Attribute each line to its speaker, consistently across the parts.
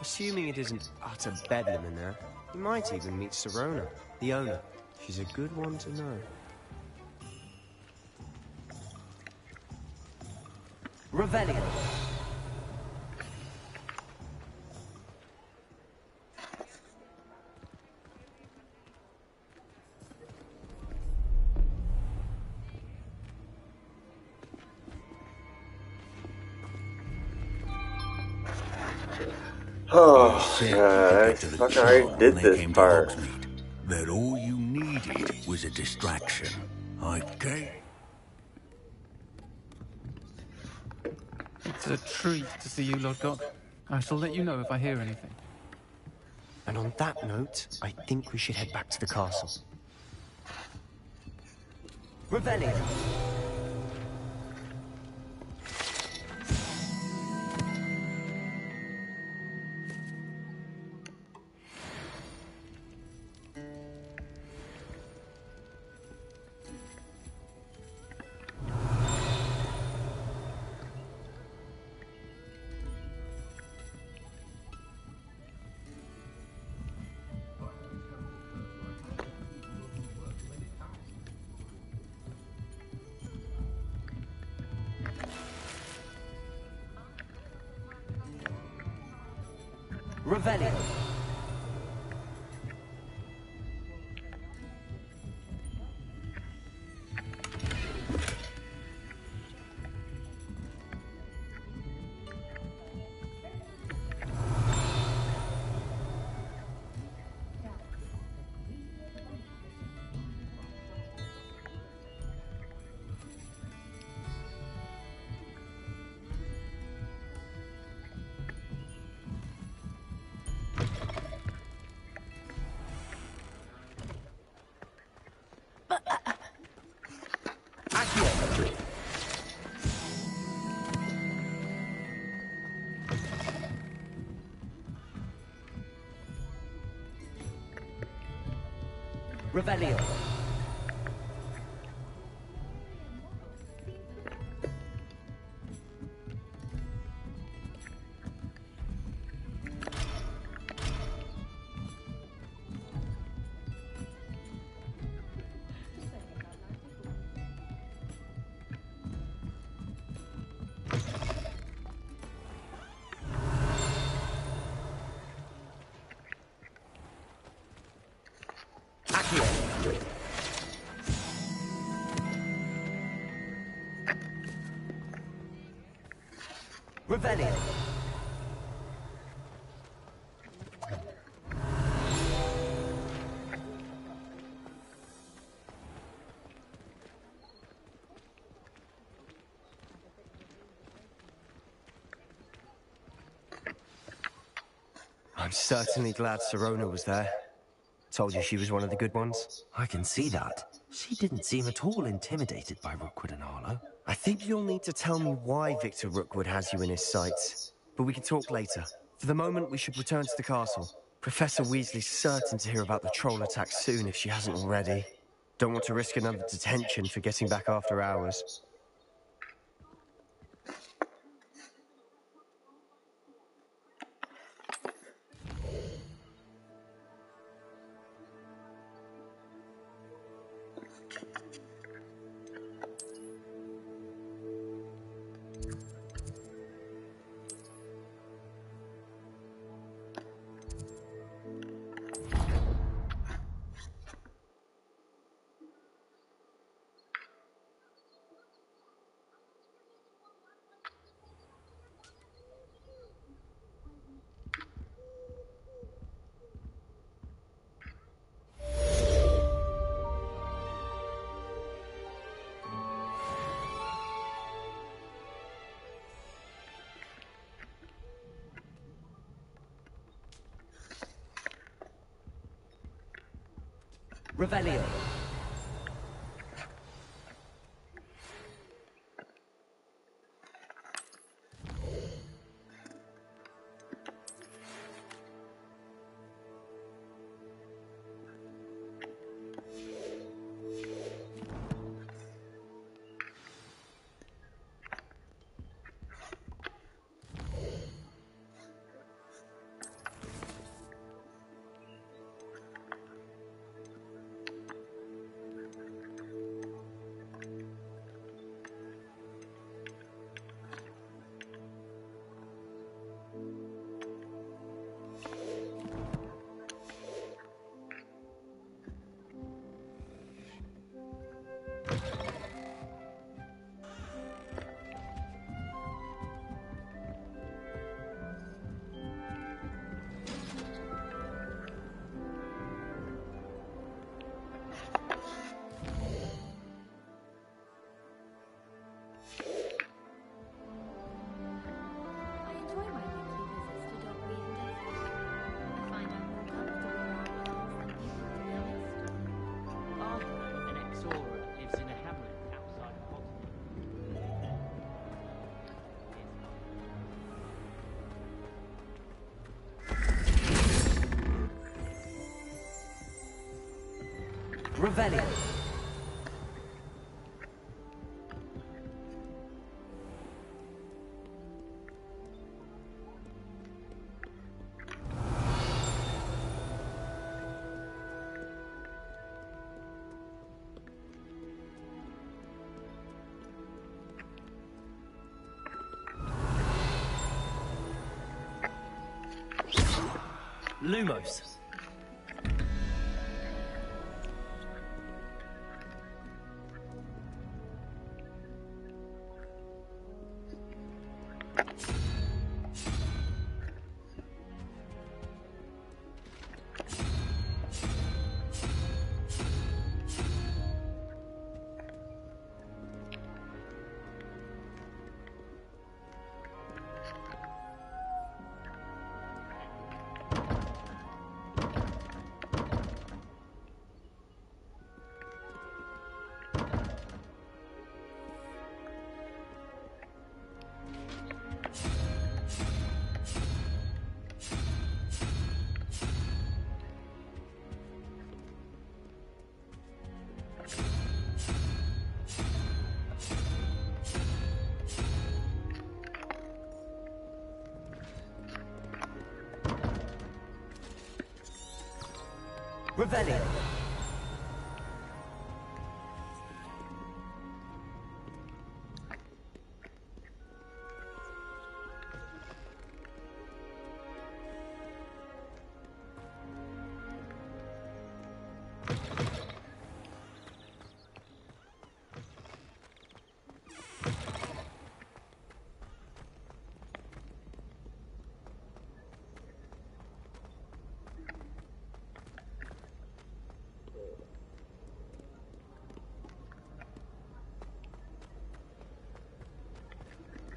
Speaker 1: Assuming it isn't utter bedlam in there, you might even meet Sirona, the owner. She's a good one to know.
Speaker 2: Revelio.
Speaker 3: Oh, yeah, I fucking already did this part.
Speaker 4: That all you needed was a distraction. Okay?
Speaker 5: It's a treat to see you, Lord God. I shall let you know if I hear anything.
Speaker 1: And on that note, I think we should head back to the castle.
Speaker 2: Revelio. Revelio. Revelio. Revelio.
Speaker 1: I'm certainly glad Sirona was there. Told you she was one of the good ones.
Speaker 6: I can see that. She didn't seem at all intimidated by Rookwood and Arlo.
Speaker 1: I think you'll need to tell me why Victor Rookwood has you in his sights. But we can talk later. For the moment, we should return to the castle. Professor Weasley's certain to hear about the troll attack soon if she hasn't already. Don't want to risk another detention for getting back after hours.
Speaker 2: Revelio. Revelio.
Speaker 7: Lumos.
Speaker 2: Revelio.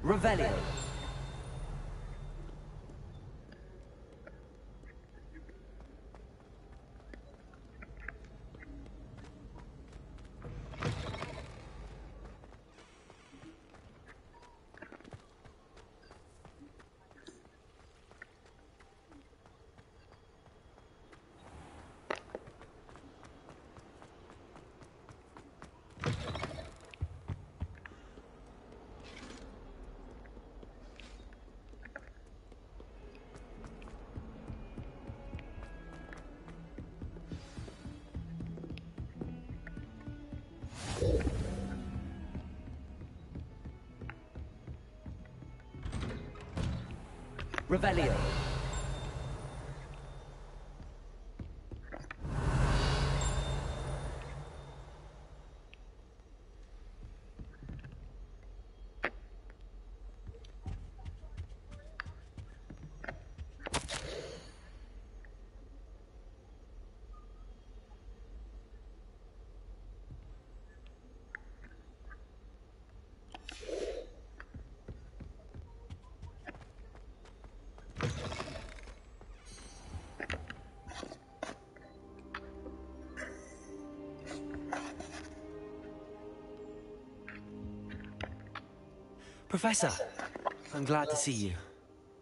Speaker 2: Revelio. Revelio.
Speaker 6: Professor, I'm glad to see you.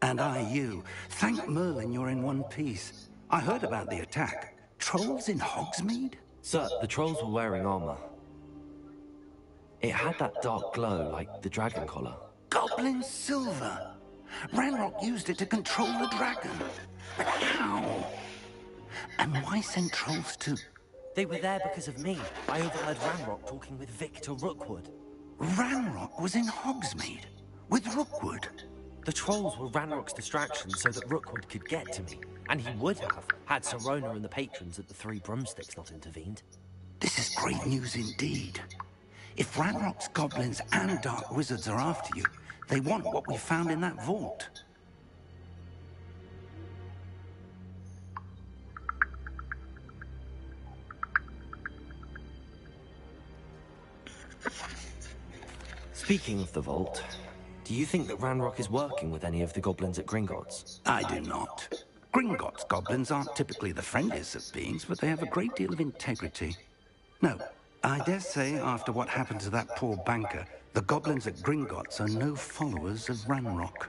Speaker 4: And I you. Thank Merlin you're in one piece. I heard about the attack. Trolls in Hogsmeade?
Speaker 6: Sir, the trolls were wearing armor. It had that dark glow like the dragon collar.
Speaker 4: Goblin silver! Ranrock used it to control the dragon. But how? And why send trolls to...
Speaker 6: They were there because of me. I overheard Ranrock talking with Victor Rookwood.
Speaker 4: Ranrock was in Hogsmeade? With Rookwood?
Speaker 6: The trolls were Ranrock's distraction so that Rookwood could get to me. And he would have, had Sirona and the patrons at the Three Broomsticks not intervened.
Speaker 4: This is great news indeed. If Ranrock's goblins and dark wizards are after you, they want what we found in that vault.
Speaker 6: Speaking of the vault, do you think that Ranrock is working with any of the goblins at Gringotts?
Speaker 4: I do not. Gringotts goblins aren't typically the friendliest of beings, but they have a great deal of integrity. No, I dare say after what happened to that poor banker, the goblins at Gringotts are no followers of Ranrock.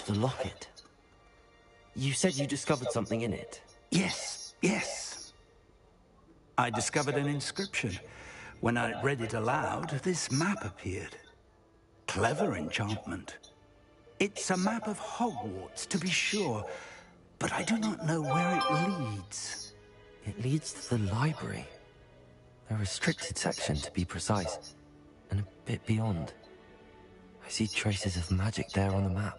Speaker 6: The locket. You said you discovered something in it.
Speaker 4: Yes, yes. I discovered an inscription. When I read it aloud, this map appeared. Clever enchantment. It's a map of Hogwarts, to be sure, but I do not know where it leads.
Speaker 6: It leads to the library. A restricted section, to be precise, and a bit beyond. I see traces of magic there on the map.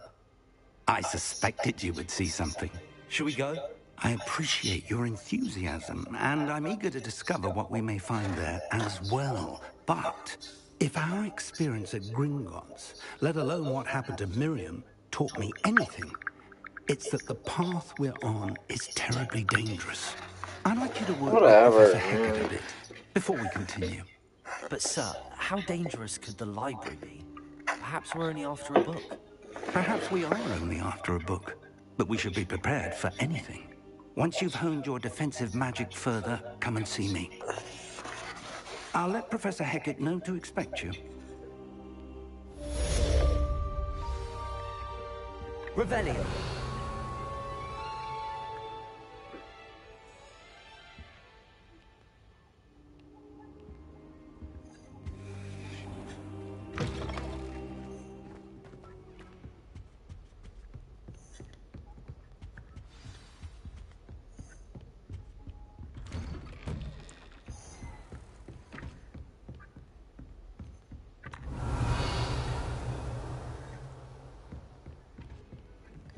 Speaker 4: I suspected you would see something.
Speaker 6: Shall we go?
Speaker 4: I appreciate your enthusiasm, and I'm eager to discover what we may find there as well. But if our experience at Gringotts, let alone what happened to Miriam, taught me anything, it's that the path we're on is terribly dangerous. I'd like you to work with Professor Hecat a bit before we continue.
Speaker 6: But sir, how dangerous could the library be? Perhaps we're only after a book.
Speaker 4: Perhaps we are only after a book, but we should be prepared for anything. Once you've honed your defensive magic further, come and see me. I'll let Professor Hecat know to expect you.
Speaker 2: Revelio.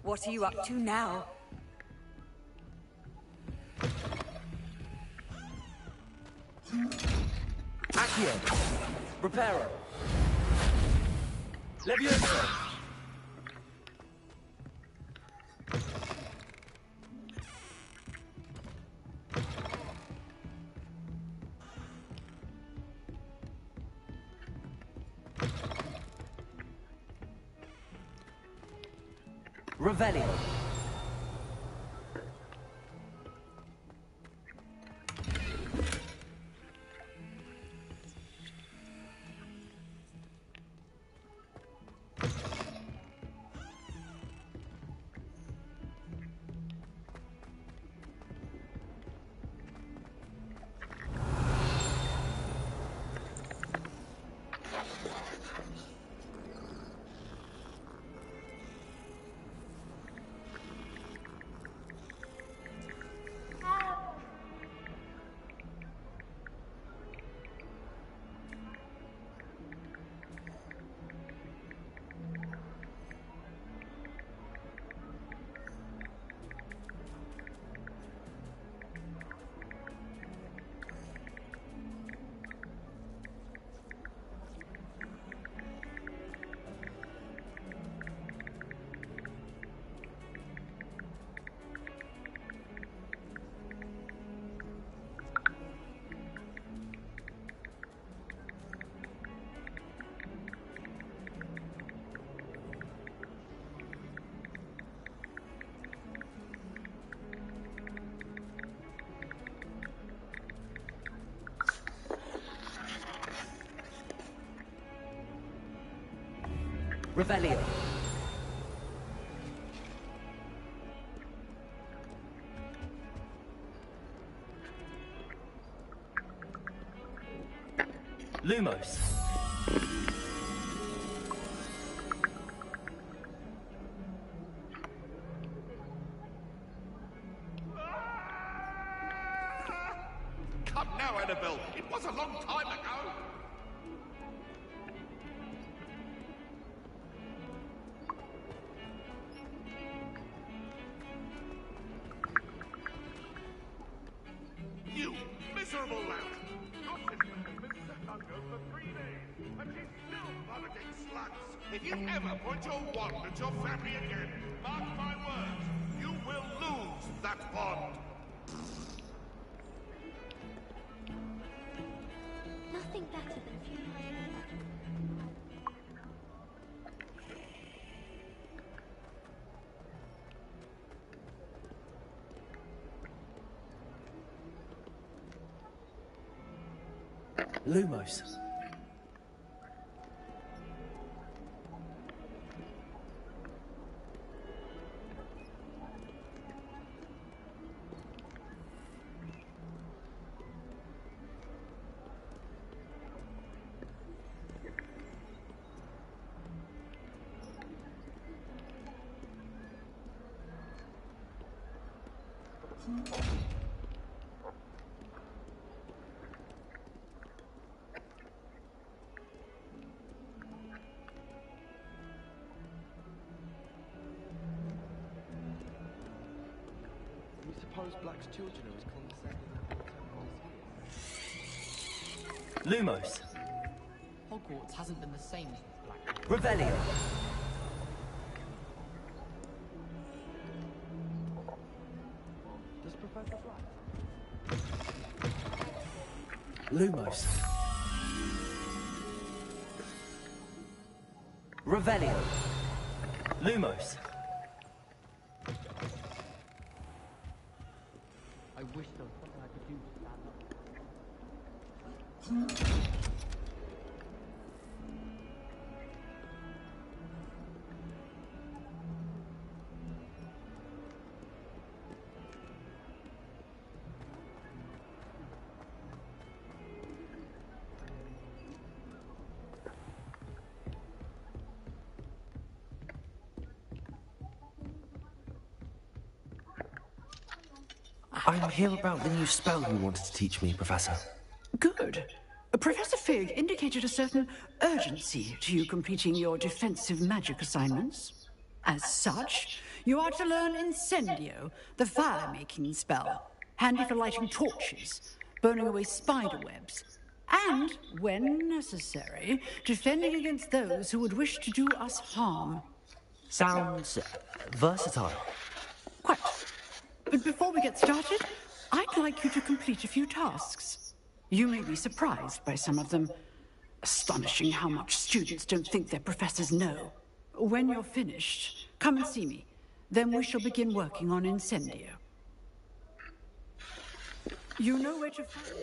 Speaker 7: What are you up to now?
Speaker 2: Accio. Reparo. Levioso. Revelio. Revelio. Lumos.
Speaker 8: Come now, Annabelle. It was a long time ago. You miserable lout! Your sister has been set under for 3 days, and she's still vomiting slugs. If you ever point your wand at your family again, mark my words, you will lose that bond.
Speaker 9: Nothing better than funeral.
Speaker 6: Lumos.
Speaker 7: You suppose Black's children are as condescending as
Speaker 2: Lumos.
Speaker 10: Hogwarts hasn't been the same since Black.
Speaker 2: Revelio.
Speaker 7: Does Professor Black?
Speaker 2: Lumos. Revelio. Lumos.
Speaker 10: I wish there was something I could do to stand up.
Speaker 6: I'm here about the new spell you wanted to teach me, Professor.
Speaker 11: Good. Professor Fig indicated a certain urgency to you completing your defensive magic assignments. As such, you are to learn Incendio, the fire-making spell, handy for lighting torches, burning away spider webs, and, when necessary, defending against those who would wish to do us harm.
Speaker 6: Sounds versatile.
Speaker 11: Quite. But before we get started, I'd like you to complete a few tasks. You may be surprised by some of them. Astonishing how much students don't think their professors know. When you're finished, come and see me. Then we shall begin working on Incendio. You know where to find me.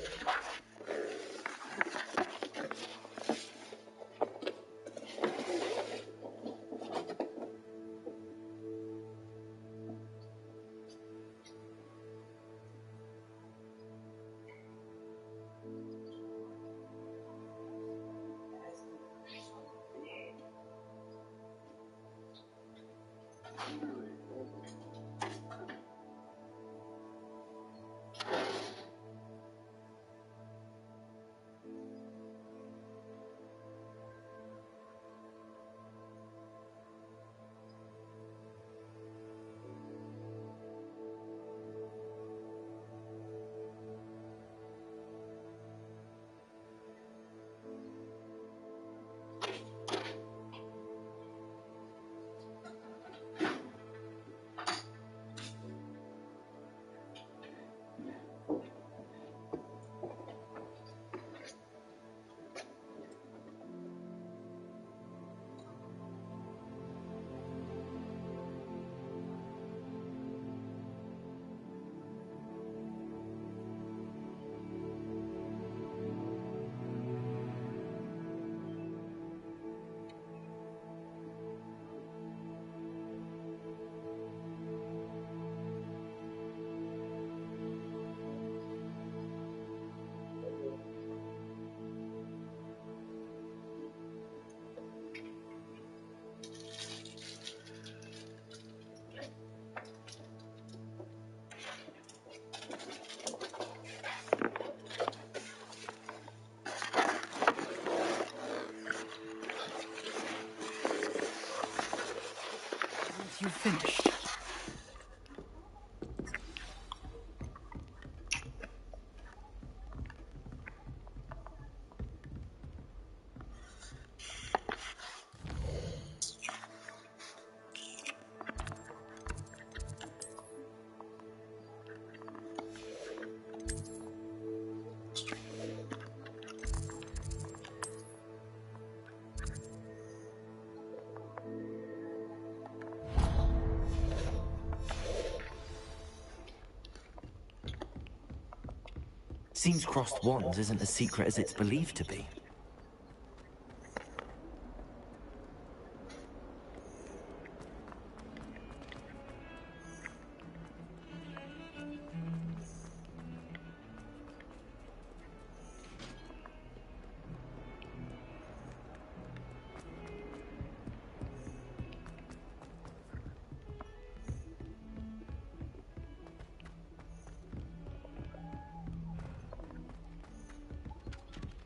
Speaker 11: You finished.
Speaker 6: Seems crossed wands isn't as secret as it's believed to be.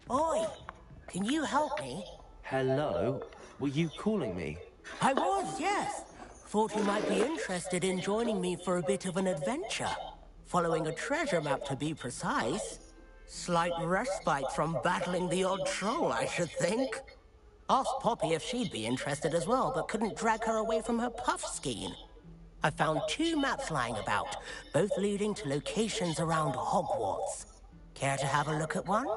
Speaker 12: Oi, can you help me?
Speaker 6: Hello? Were you calling me?
Speaker 12: I was, yes. Thought you might be interested in joining me for a bit of an adventure. Following a treasure map, to be precise. Slight respite from battling the odd troll, I should think. Asked Poppy if she'd be interested as well, but couldn't drag her away from her puff skein. I found 2 maps lying about, both leading to locations around Hogwarts. Care to have a look at one?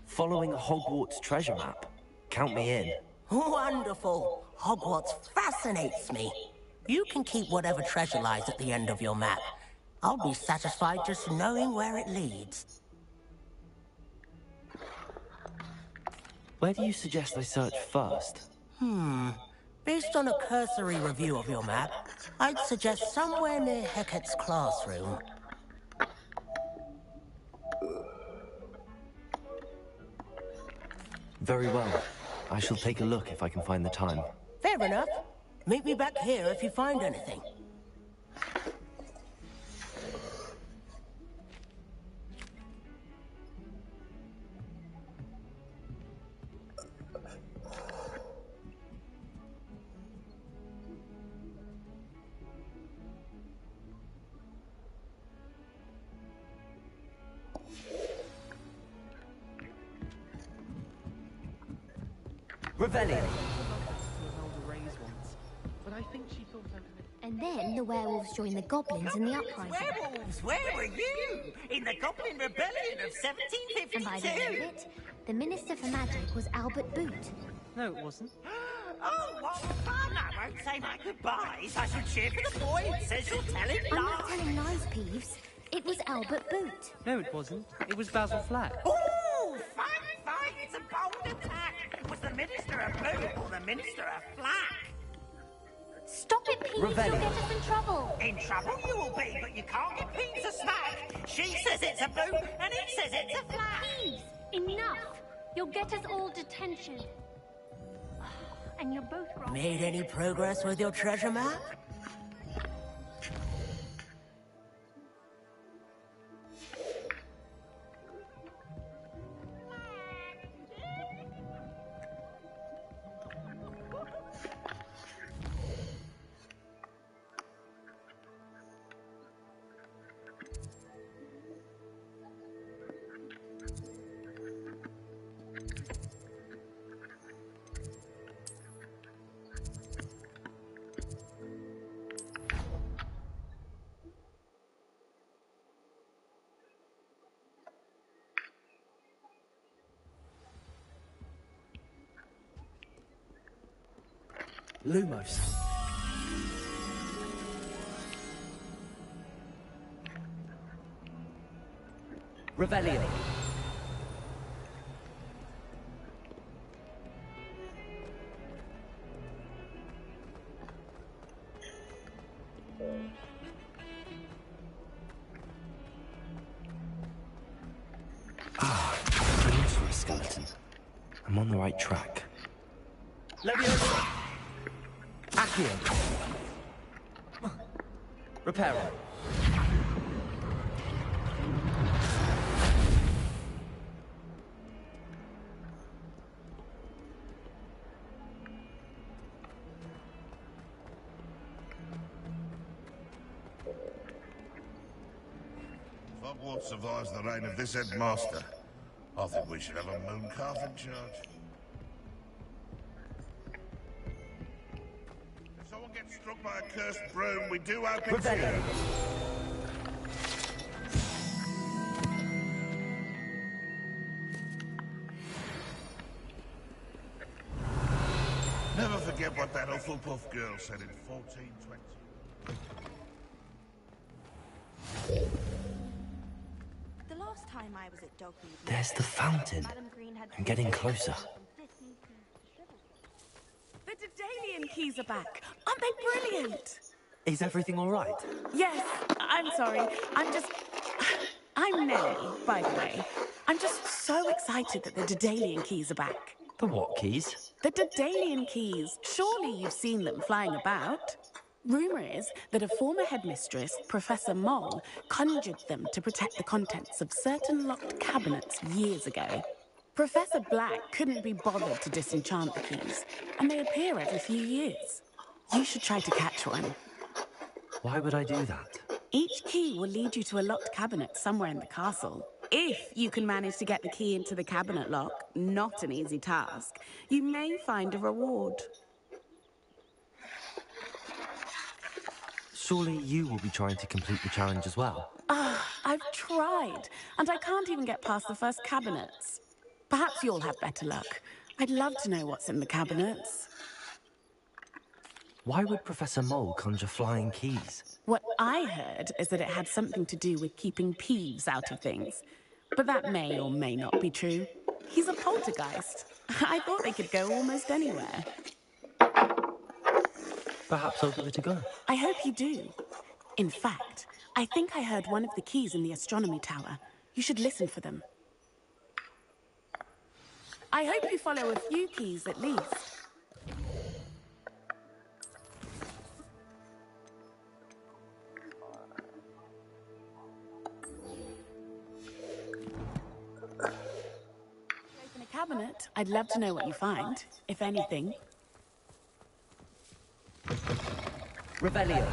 Speaker 6: Following a Hogwarts treasure map? Count me in.
Speaker 12: Wonderful. Hogwarts fascinates me. You can keep whatever treasure lies at the end of your map. I'll be satisfied just knowing where it leads.
Speaker 6: Where do you suggest I search first?
Speaker 12: Based on a cursory review of your map, I'd suggest somewhere near Hecat's classroom.
Speaker 6: Very well. I shall take a look if I can find the time.
Speaker 12: Fair enough. Meet me back here if you find anything.
Speaker 2: Revelio.
Speaker 7: But I think she thought
Speaker 9: And then the werewolves joined the goblins in the uprising.
Speaker 13: Werewolves, where were you? In the Goblin Rebellion of 1752?
Speaker 9: And by the end of it, the Minister for Magic was Albert Boot.
Speaker 2: No, it wasn't.
Speaker 13: Oh, what fun! I won't say my goodbyes. I shall cheer for the boy who says you're telling lies.
Speaker 9: I'm not telling lies, Peeves. It was Albert Boot.
Speaker 2: No, it wasn't. It was Basil Flack.
Speaker 13: Oh, fine, it's a bold attack. Was the Minister a Boot or the Minister a Flack?
Speaker 9: Stop it, Peeves. You'll get us in trouble.
Speaker 13: In trouble you will be, but you can't get Peeves a smack. She says it's a Boot, and he says it's a Flack.
Speaker 9: Peeves, enough. You'll get us all detention. And you're both wrong.
Speaker 12: Made any progress with your treasure map?
Speaker 2: Lumos. Revelio.
Speaker 6: For a skeleton. I'm on the right track.
Speaker 2: Leviosa. Accio. Reparo.
Speaker 8: Hogwarts survives the reign of this headmaster. I think we should have a moon calf in charge. If someone gets struck by a cursed broom, we do hope it's you. Never forget what that Hufflepuff girl said in 1420.
Speaker 14: The last time I was at Dogmead,
Speaker 6: There's the fountain. I'm getting closer.
Speaker 14: the Daedalian keys are back. Aren't they brilliant?
Speaker 2: Is everything all right?
Speaker 14: Yes, I'm sorry. I'm Nelly, by the way. I'm just so excited that the Daedalian keys are back.
Speaker 6: The what keys?
Speaker 14: The Daedalian keys. Surely you've seen them flying about. Rumour is that a former headmistress, Professor Mole, conjured them to protect the contents of certain locked cabinets years ago. Professor Black couldn't be bothered to disenchant the keys, and they appear every few years. You should try to catch one.
Speaker 6: Why would I do that?
Speaker 14: Each key will lead you to a locked cabinet somewhere in the castle. If you can manage to get the key into the cabinet lock, not an easy task, you may find a reward.
Speaker 6: Surely you will be trying to complete the challenge as well.
Speaker 14: I've tried, and I can't even get past the first cabinets. Perhaps you'll have better luck. I'd love to know what's in the cabinets.
Speaker 6: Why would Professor Mole conjure flying keys?
Speaker 14: What I heard is that it had something to do with keeping Peeves out of things. But that may or may not be true. He's a poltergeist. I thought they could go almost anywhere.
Speaker 6: Perhaps I'll give it a go.
Speaker 14: I hope you do. In fact, I think I heard one of the keys in the astronomy tower. You should listen for them. I hope you follow a few keys at least. Open a cabinet. I'd love to know what you find, if anything.
Speaker 2: Revelio.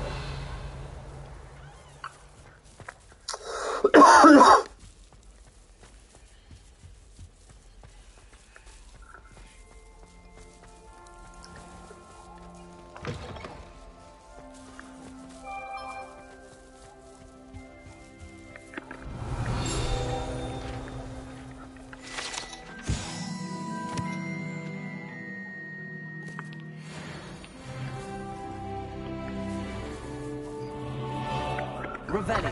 Speaker 2: Revelio.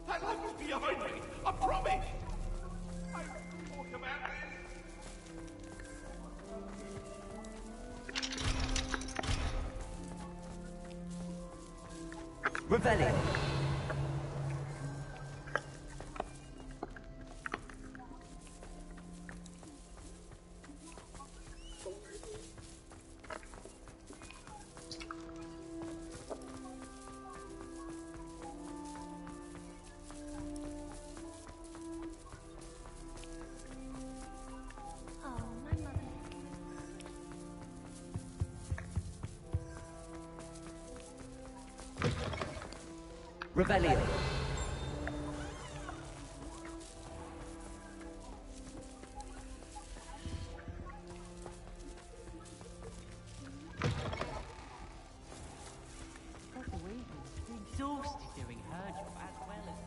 Speaker 8: That light was behind me, I promise! I will talk about this!
Speaker 2: Revelio. Revelio.
Speaker 10: Exhausted doing her job as well as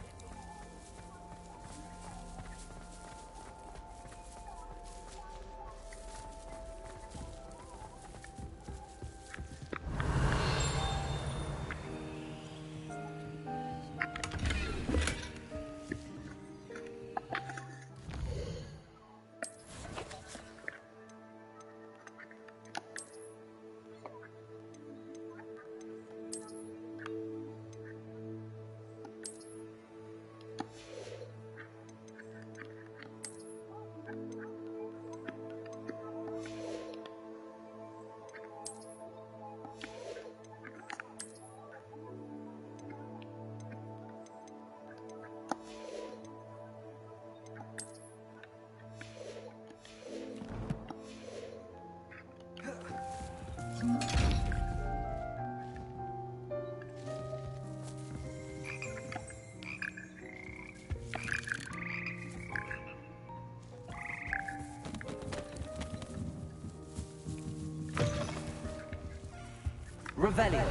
Speaker 10: Revelio.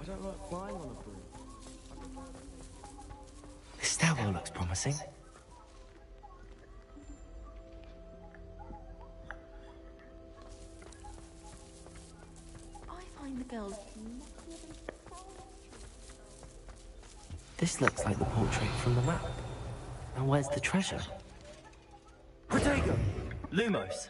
Speaker 7: don't like flying on a broom.
Speaker 6: This stairwell looks promising.
Speaker 15: I find the girls.
Speaker 6: This looks like the portrait from the map. Now where's the treasure?
Speaker 1: Protego! Lumos!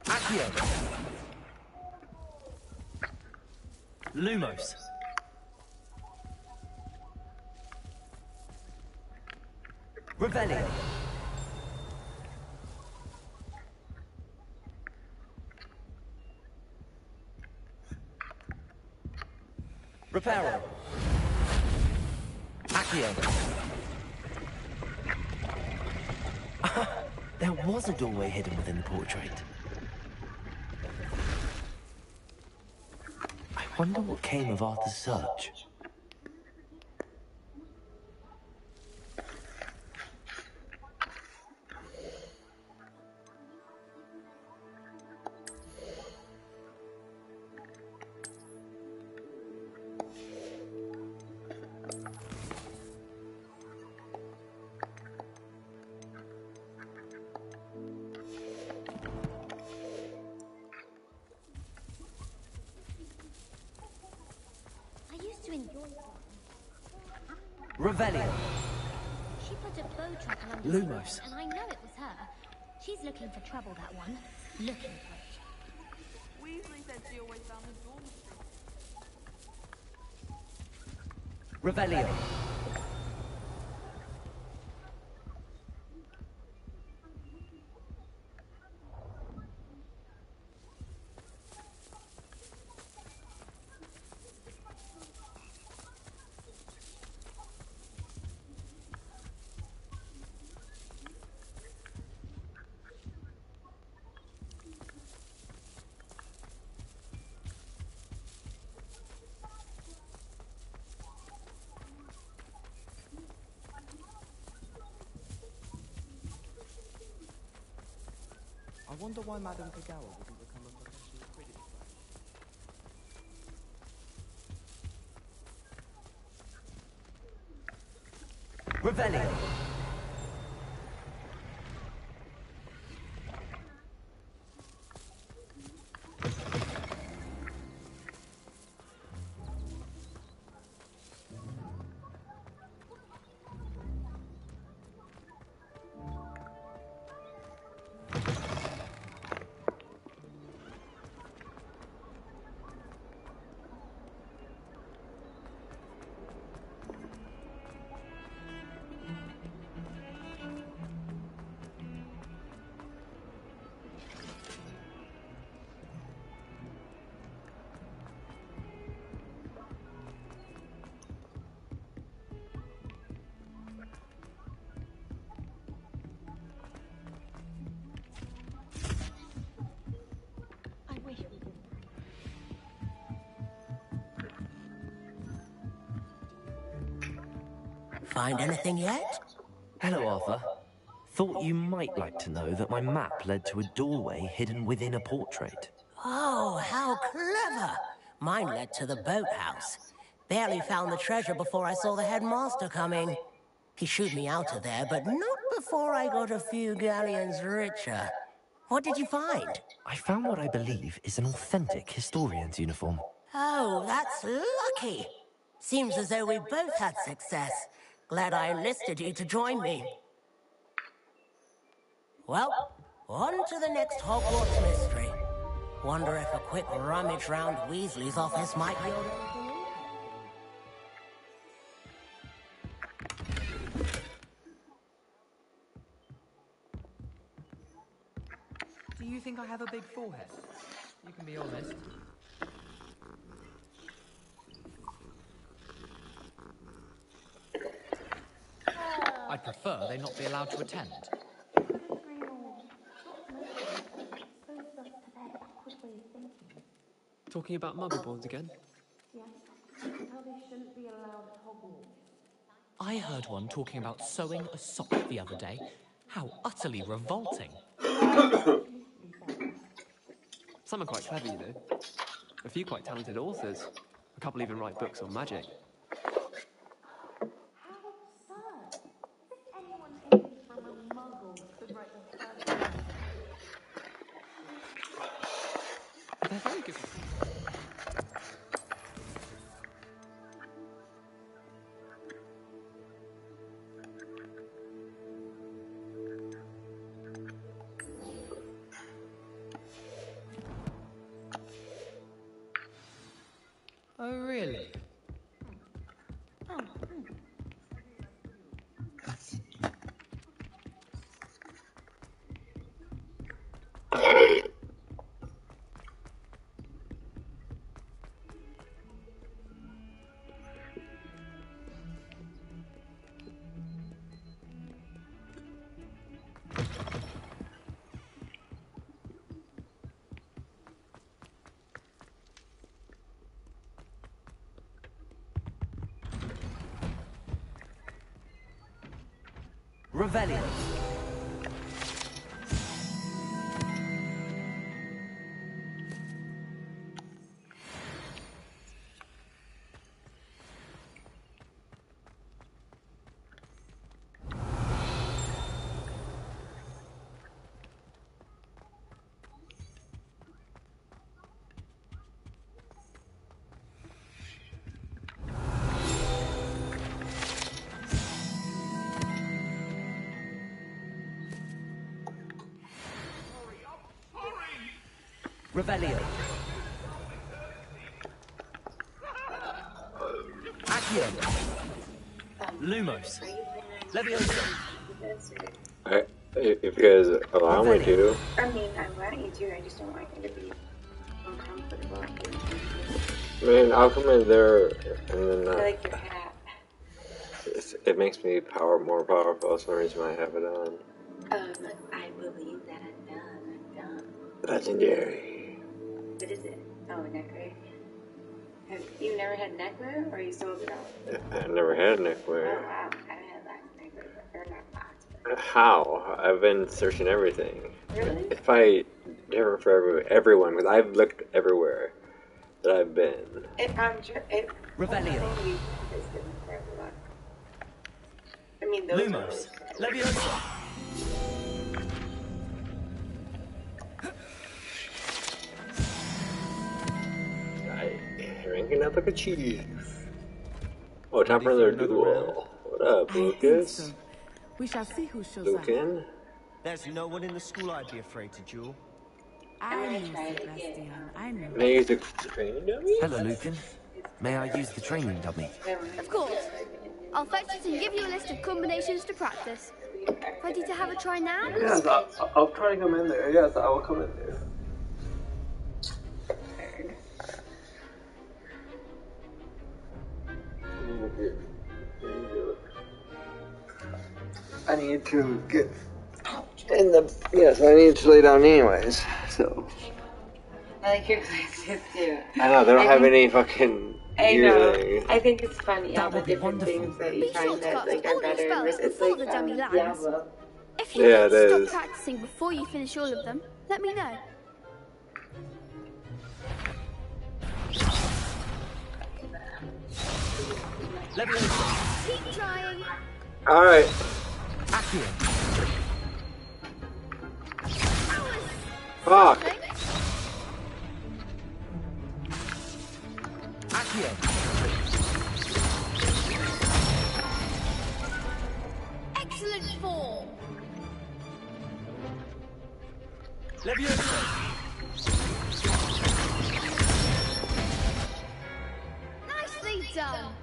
Speaker 1: Accio! Lumos! Revelio! Reparo! Accio!
Speaker 6: There was a doorway hidden within the portrait. I wonder what came of Arthur's search.
Speaker 1: Revelio!
Speaker 9: She put a bow trap along the
Speaker 1: Lumos.
Speaker 9: and I know it was her. She's looking for trouble, that one. Looking for it.
Speaker 15: Weasley said she always found the door.
Speaker 1: Revelio!
Speaker 7: I wonder why Madame Kagawa wouldn't become a professional Quidditch player.
Speaker 1: Revelio!
Speaker 9: I wish we did.
Speaker 12: Find anything yet?
Speaker 6: Hello, Arthur. Thought you might like to know that my map led to a doorway hidden within a portrait.
Speaker 12: Oh, how clever! Mine led to the boathouse. Barely found the treasure before I saw the headmaster coming. He shooed me out of there, but not before I got a few galleons richer. What did you find?
Speaker 6: I found what I believe is an authentic historian's uniform.
Speaker 12: Oh, that's lucky. Seems as though we both had success. Glad I enlisted you to join me. Well, on to the next Hogwarts mystery. Wonder if a quick rummage round Weasley's office might yield anything in?
Speaker 10: Do you think I have a big forehead? You can be honest. I'd prefer they not be allowed to attend.
Speaker 7: Talking about muggleborns again?
Speaker 15: Yes, how they shouldn't be allowed at Hogwarts.
Speaker 10: I I heard one talking about sewing a sock the other day. How utterly revolting.
Speaker 16: Some are quite clever, you know. A few quite talented authors. A couple even write books on magic. They're very good.
Speaker 10: Oh, really?
Speaker 2: Revelio. Revelio. Accio. Lumos. Leviosa.
Speaker 17: If you guys allow me to.
Speaker 18: I mean, I want you to, I just don't want you to be uncomfortable.
Speaker 17: Man, I'll come in there and then
Speaker 18: I like your hat.
Speaker 17: it makes me more powerful. That's the reason why I have it on.
Speaker 18: I believe that I'm done.
Speaker 17: Legendary.
Speaker 18: What is it? Oh, neckwear. Have you never had neckwear, or you sold it all?
Speaker 17: I've never had neckwear.
Speaker 18: Oh wow, I had lots of neckwear, but not lots.
Speaker 17: How? I've been searching everything.
Speaker 18: Really?
Speaker 17: If I different for everyone, because I've looked everywhere that I've been.
Speaker 2: Revelio.
Speaker 18: I mean, those
Speaker 2: Lumos. Leviosa.
Speaker 17: Ranking up like a chief. Oh, time for another duel. What up, Lucas?
Speaker 14: So. We shall see who shows
Speaker 17: Lucan?
Speaker 14: up.
Speaker 1: There's no one in the school I'd be afraid to duel.
Speaker 14: I know, Sebastian. I know.
Speaker 17: May I use the training dummy?
Speaker 6: Hello, Lucan. May I use the training dummy?
Speaker 19: Of course. I'll fetch it and give you a list of combinations to practice. Ready to have a try now?
Speaker 7: Yes, I'll try to come in there. Yes, I will come in there. I need to get in the. Yes, I need to lay down anyways. So.
Speaker 18: I like your glasses too.
Speaker 17: I know, they don't have any fucking.
Speaker 18: I know.
Speaker 17: Thing.
Speaker 18: I think it's funny all the different things that you find that like are better. It's like
Speaker 19: the dummy lands. If you
Speaker 17: yeah,
Speaker 19: don't stop practicing before you finish all of them, let me know. Keep trying.
Speaker 17: All right. Fuck.
Speaker 19: Excellent form.
Speaker 2: Leviosa.
Speaker 19: Nicely done.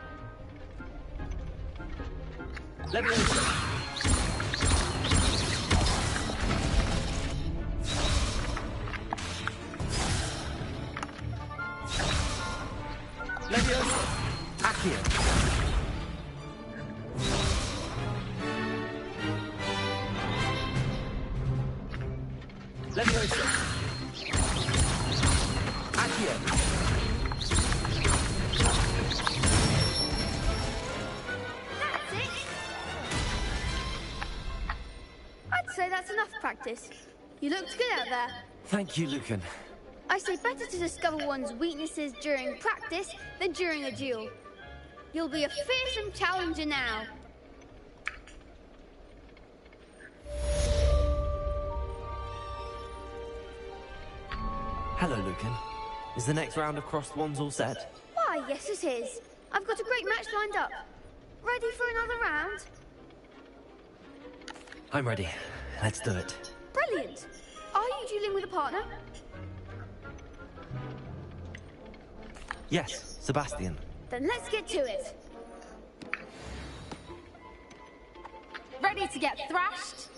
Speaker 2: Leviosa. Leviosa. Accio. Leviosa. Accio.
Speaker 19: That's it. say that's enough practice. You looked good out there.
Speaker 6: Thank you, Lucan.
Speaker 19: I say better to discover one's weaknesses during practice than during a duel. You'll be a fearsome challenger now.
Speaker 6: Hello, Lucan. Is the next round of crossed wands all set?
Speaker 19: Why, yes it is. I've got a great match lined up. Ready for another round?
Speaker 6: I'm ready. Let's do it.
Speaker 19: Brilliant. Are you dueling with a partner?
Speaker 6: Yes, Sebastian.
Speaker 19: Then let's get to it.
Speaker 9: Ready to get thrashed?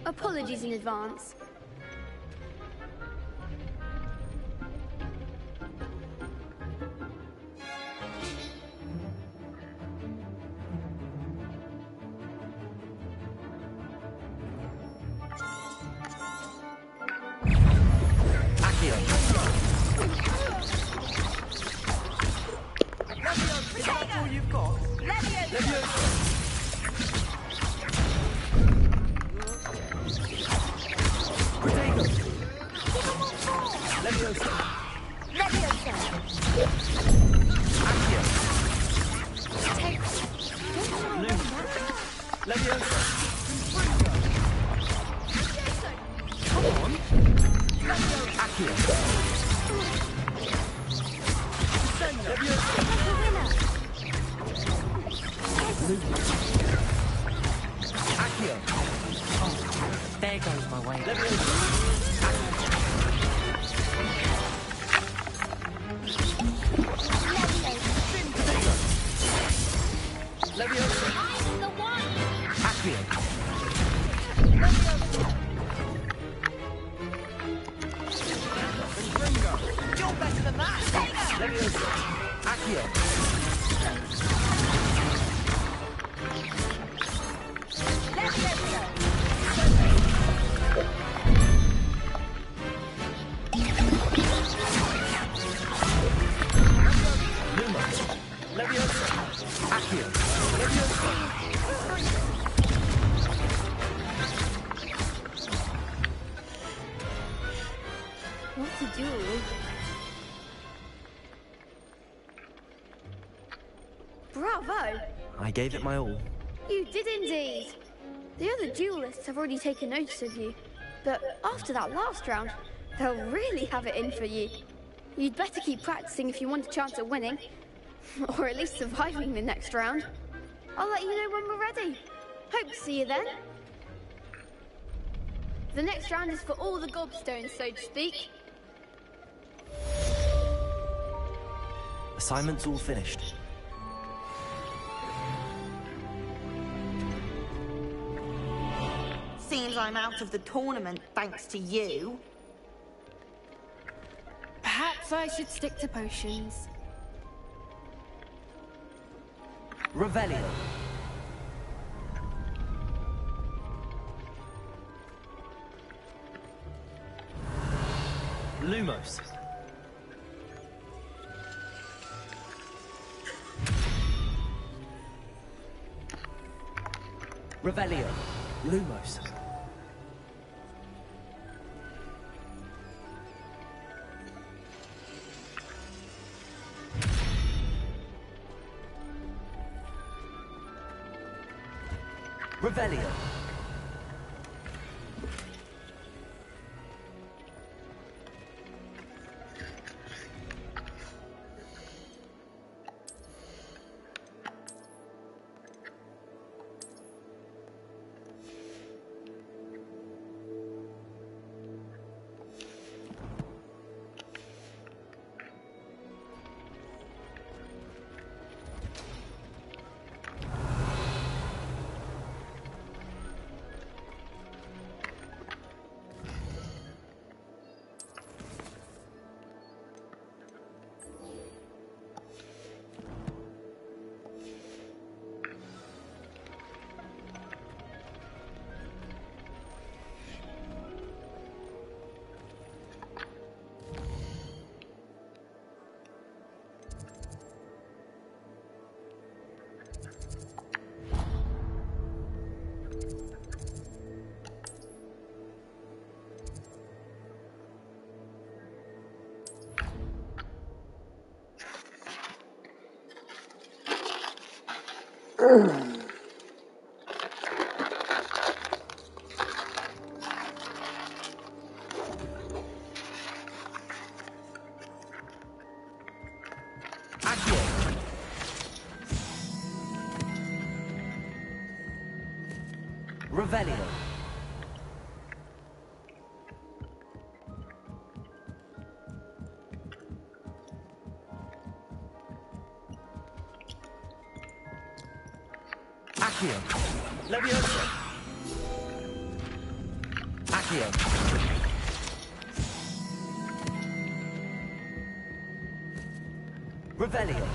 Speaker 19: Apologies in advance.
Speaker 10: There goes my way.
Speaker 13: You're better than that.
Speaker 19: What a duel. Bravo!
Speaker 6: I gave it my all.
Speaker 19: You did indeed. The other duelists have already taken notice of you, but after that last round, they'll really have it in for you. You'd better keep practicing if you want a chance at winning, or at least surviving the next round. I'll let you know when we're ready. Hope to see you then. The next round is for all the gobstones, so to speak.
Speaker 6: Assignment's all finished.
Speaker 20: Seems I'm out of the tournament thanks to you.
Speaker 19: Perhaps I should stick to potions.
Speaker 10: Revelio.
Speaker 6: Lumos.
Speaker 10: Revelio.
Speaker 6: Lumos.
Speaker 10: Revelio. Revelio. Accio. Levioso. Accio. Revelio.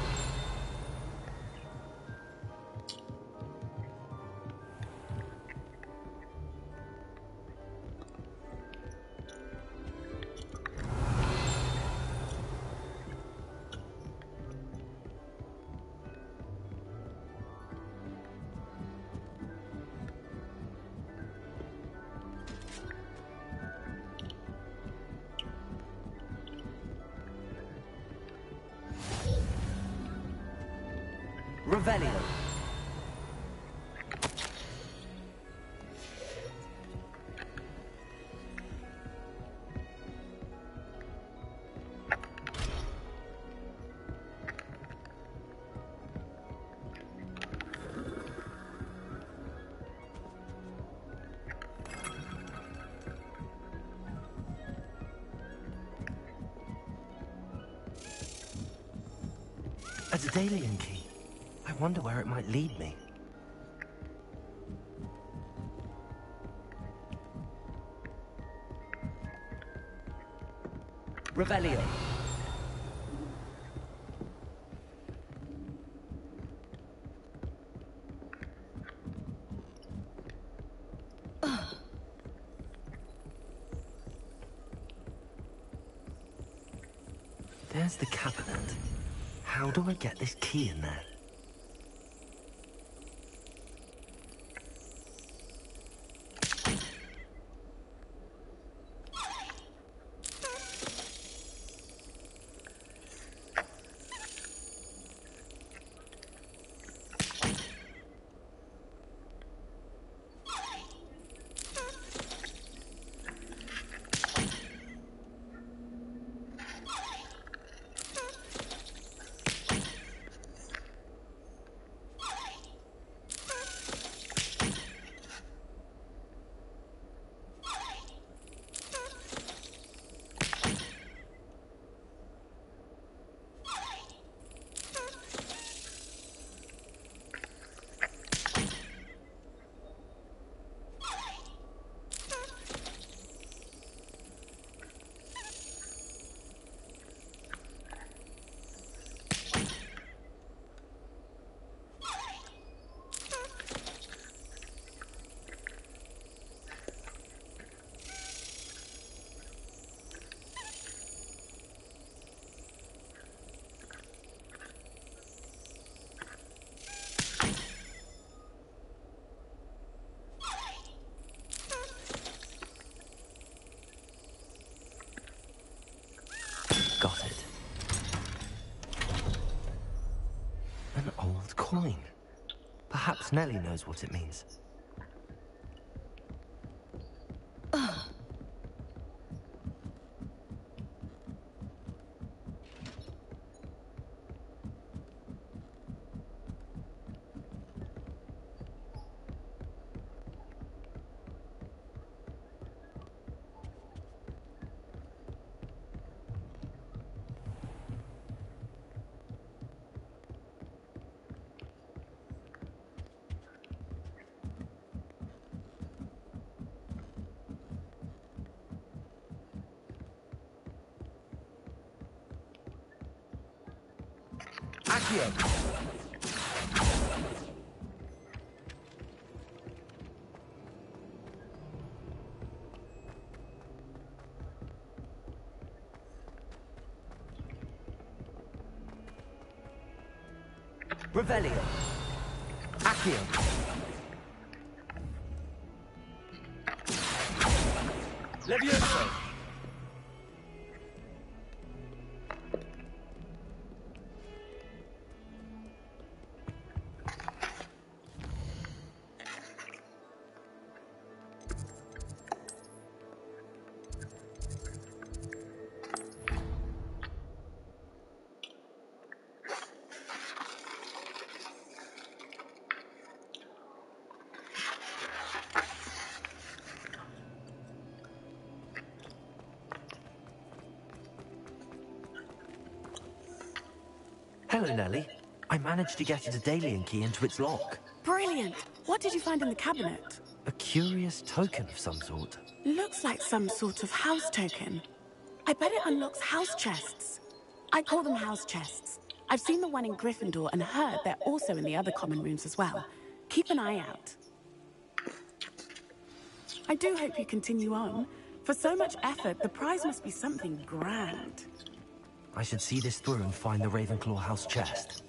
Speaker 10: Revelio.
Speaker 6: A Daedalian key. I wonder where it might lead me.
Speaker 10: Revelio.
Speaker 6: There's the cabinet. How do I get this key in there? Got it. An old coin. Perhaps Nellie knows what it means.
Speaker 10: Accio. Revelio. Accio. Levioso.
Speaker 6: Hello, Nellie. I managed to get a Daedalian key into its lock.
Speaker 14: Brilliant! What did you find in the cabinet?
Speaker 6: A curious token of some sort.
Speaker 14: Looks like some sort of house token. I bet it unlocks house chests. I call them house chests. I've seen the one in Gryffindor and heard they're also in the other common rooms as well. Keep an eye out. I do hope you continue on. For so much effort, the prize must be something grand.
Speaker 6: I should see this through and find the Ravenclaw house chest.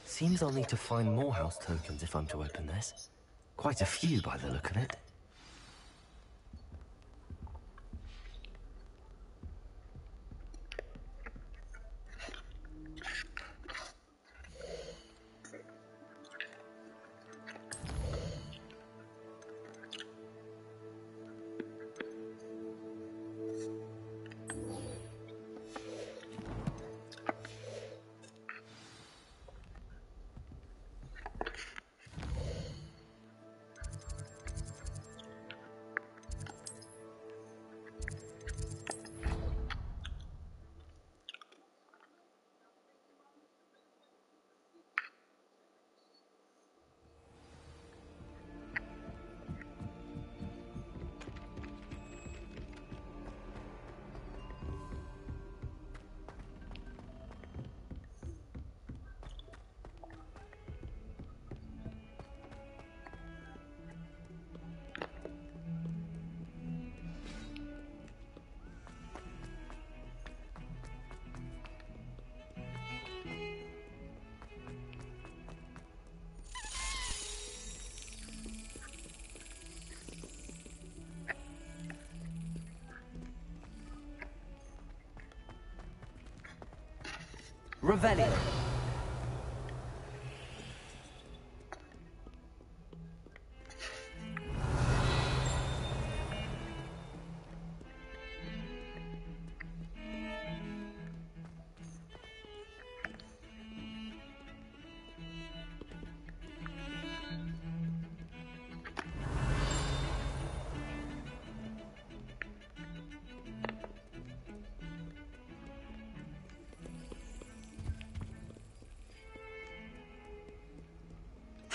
Speaker 6: Seems I'll need to find more house tokens if I'm to open this. Quite a few by the look of it.
Speaker 10: Revelio.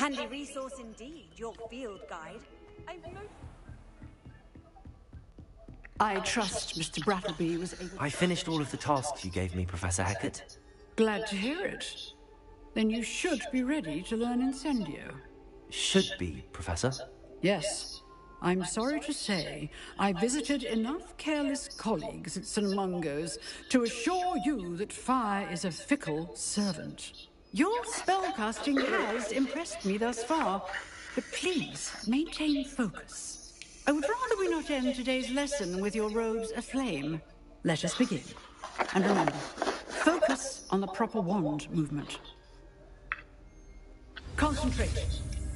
Speaker 20: Handy resource indeed, your field guide.
Speaker 11: I trust Mr. Brattleby was able...
Speaker 6: I finished all of the tasks you gave me, Professor Hecat.
Speaker 11: Glad to hear it. Then you should be ready to learn Incendio.
Speaker 6: Should be, Professor.
Speaker 11: Yes. I'm sorry to say, I visited enough careless colleagues at St. Mungo's to assure you that fire is a fickle servant. Your spellcasting has impressed me thus far, but please maintain focus. I would rather we not end today's lesson with your robes aflame. Let us begin. And remember, focus on the proper wand movement. Concentrate,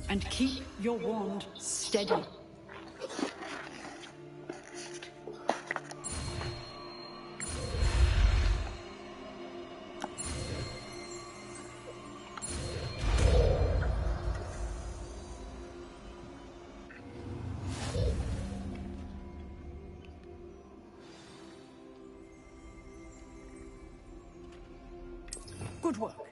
Speaker 11: and keep your wand steady. Good work.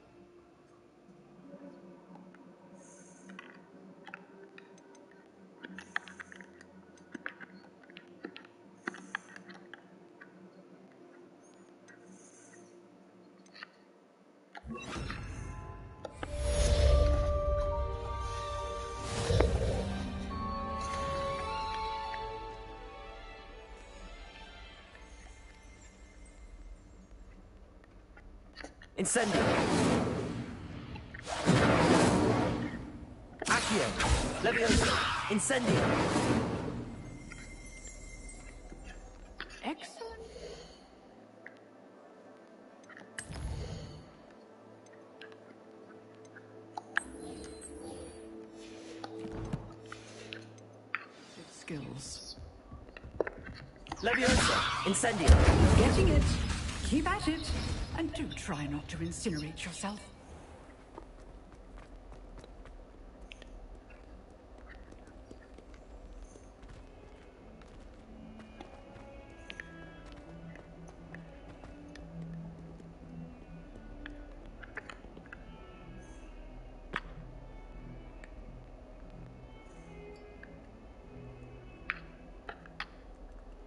Speaker 10: Incendio. Accio. Levioso. Incendio.
Speaker 11: Excellent. skills.
Speaker 2: Leviosa! Incendio!
Speaker 11: Getting it. Keep at it. And do try not to incinerate yourself.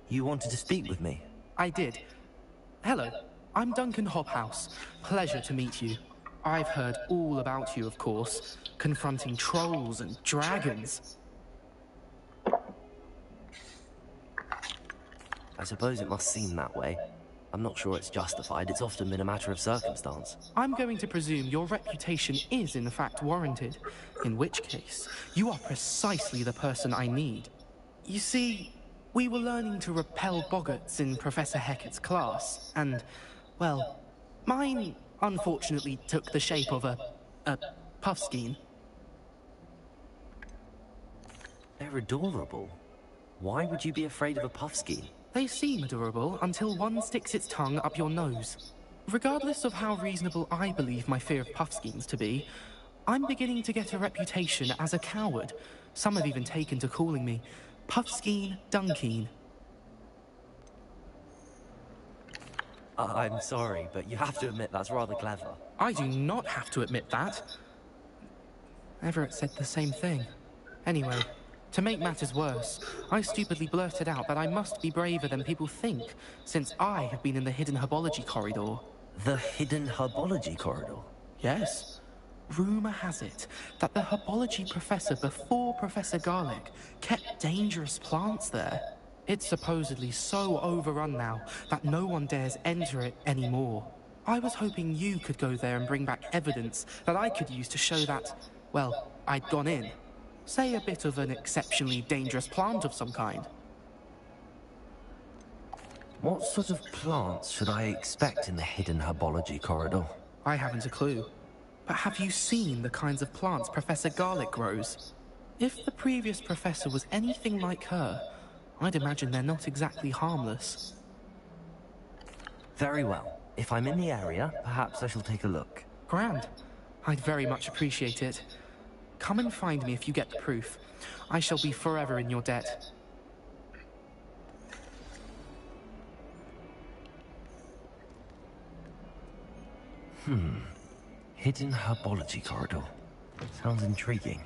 Speaker 6: You wanted to speak with me?
Speaker 5: I did. Hello, I'm Duncan Hobhouse. Pleasure to meet you. I've heard all about you, of course, confronting trolls and dragons.
Speaker 6: I suppose it must seem that way. I'm not sure it's justified. It's often been a matter of circumstance.
Speaker 5: I'm going to presume your reputation is in fact warranted, in which case, you are precisely the person I need. You see, we were learning to repel boggarts in Professor Hecat's class, and, well, mine unfortunately took the shape of a puffskein.
Speaker 6: They're adorable. Why would you be afraid of a puffskein?
Speaker 5: They seem adorable until one sticks its tongue up your nose. Regardless of how reasonable I believe my fear of puffskeins to be, I'm beginning to get a reputation as a coward. Some have even taken to calling me Puffskein Dunkeen.
Speaker 6: I'm sorry, but you have to admit that's rather clever.
Speaker 5: I do not have to admit that. Everett said the same thing. Anyway, to make matters worse, I stupidly blurted out that I must be braver than people think, since I have been in the hidden herbology corridor.
Speaker 6: The hidden herbology corridor?
Speaker 5: Yes. Rumor has it that the herbology professor before Professor Garlic kept dangerous plants there. It's supposedly so overrun now that no one dares enter it anymore. I was hoping you could go there and bring back evidence that I could use to show that, well, I'd gone in. Say a bit of an exceptionally dangerous plant of some kind.
Speaker 6: What sort of plants should I expect in the hidden herbology corridor?
Speaker 5: I haven't a clue. But have you seen the kinds of plants Professor Garlic grows? If the previous professor was anything like her, I'd imagine they're not exactly harmless.
Speaker 6: Very well. If I'm in the area, perhaps I shall take a look.
Speaker 5: Grand. I'd very much appreciate it. Come and find me if you get the proof. I shall be forever in your debt.
Speaker 6: Hidden herbology corridor. Sounds intriguing.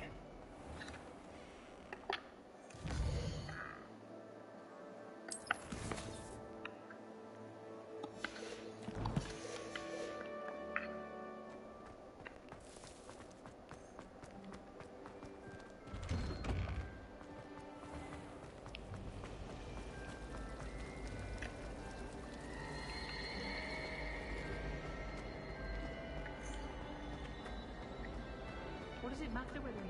Speaker 15: What does it matter whether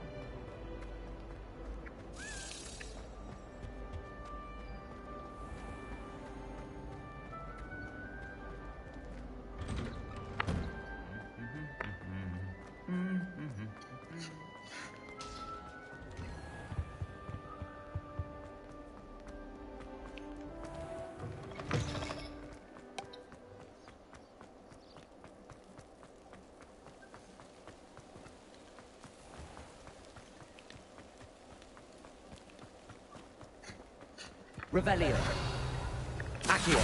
Speaker 2: Revelio. Accio.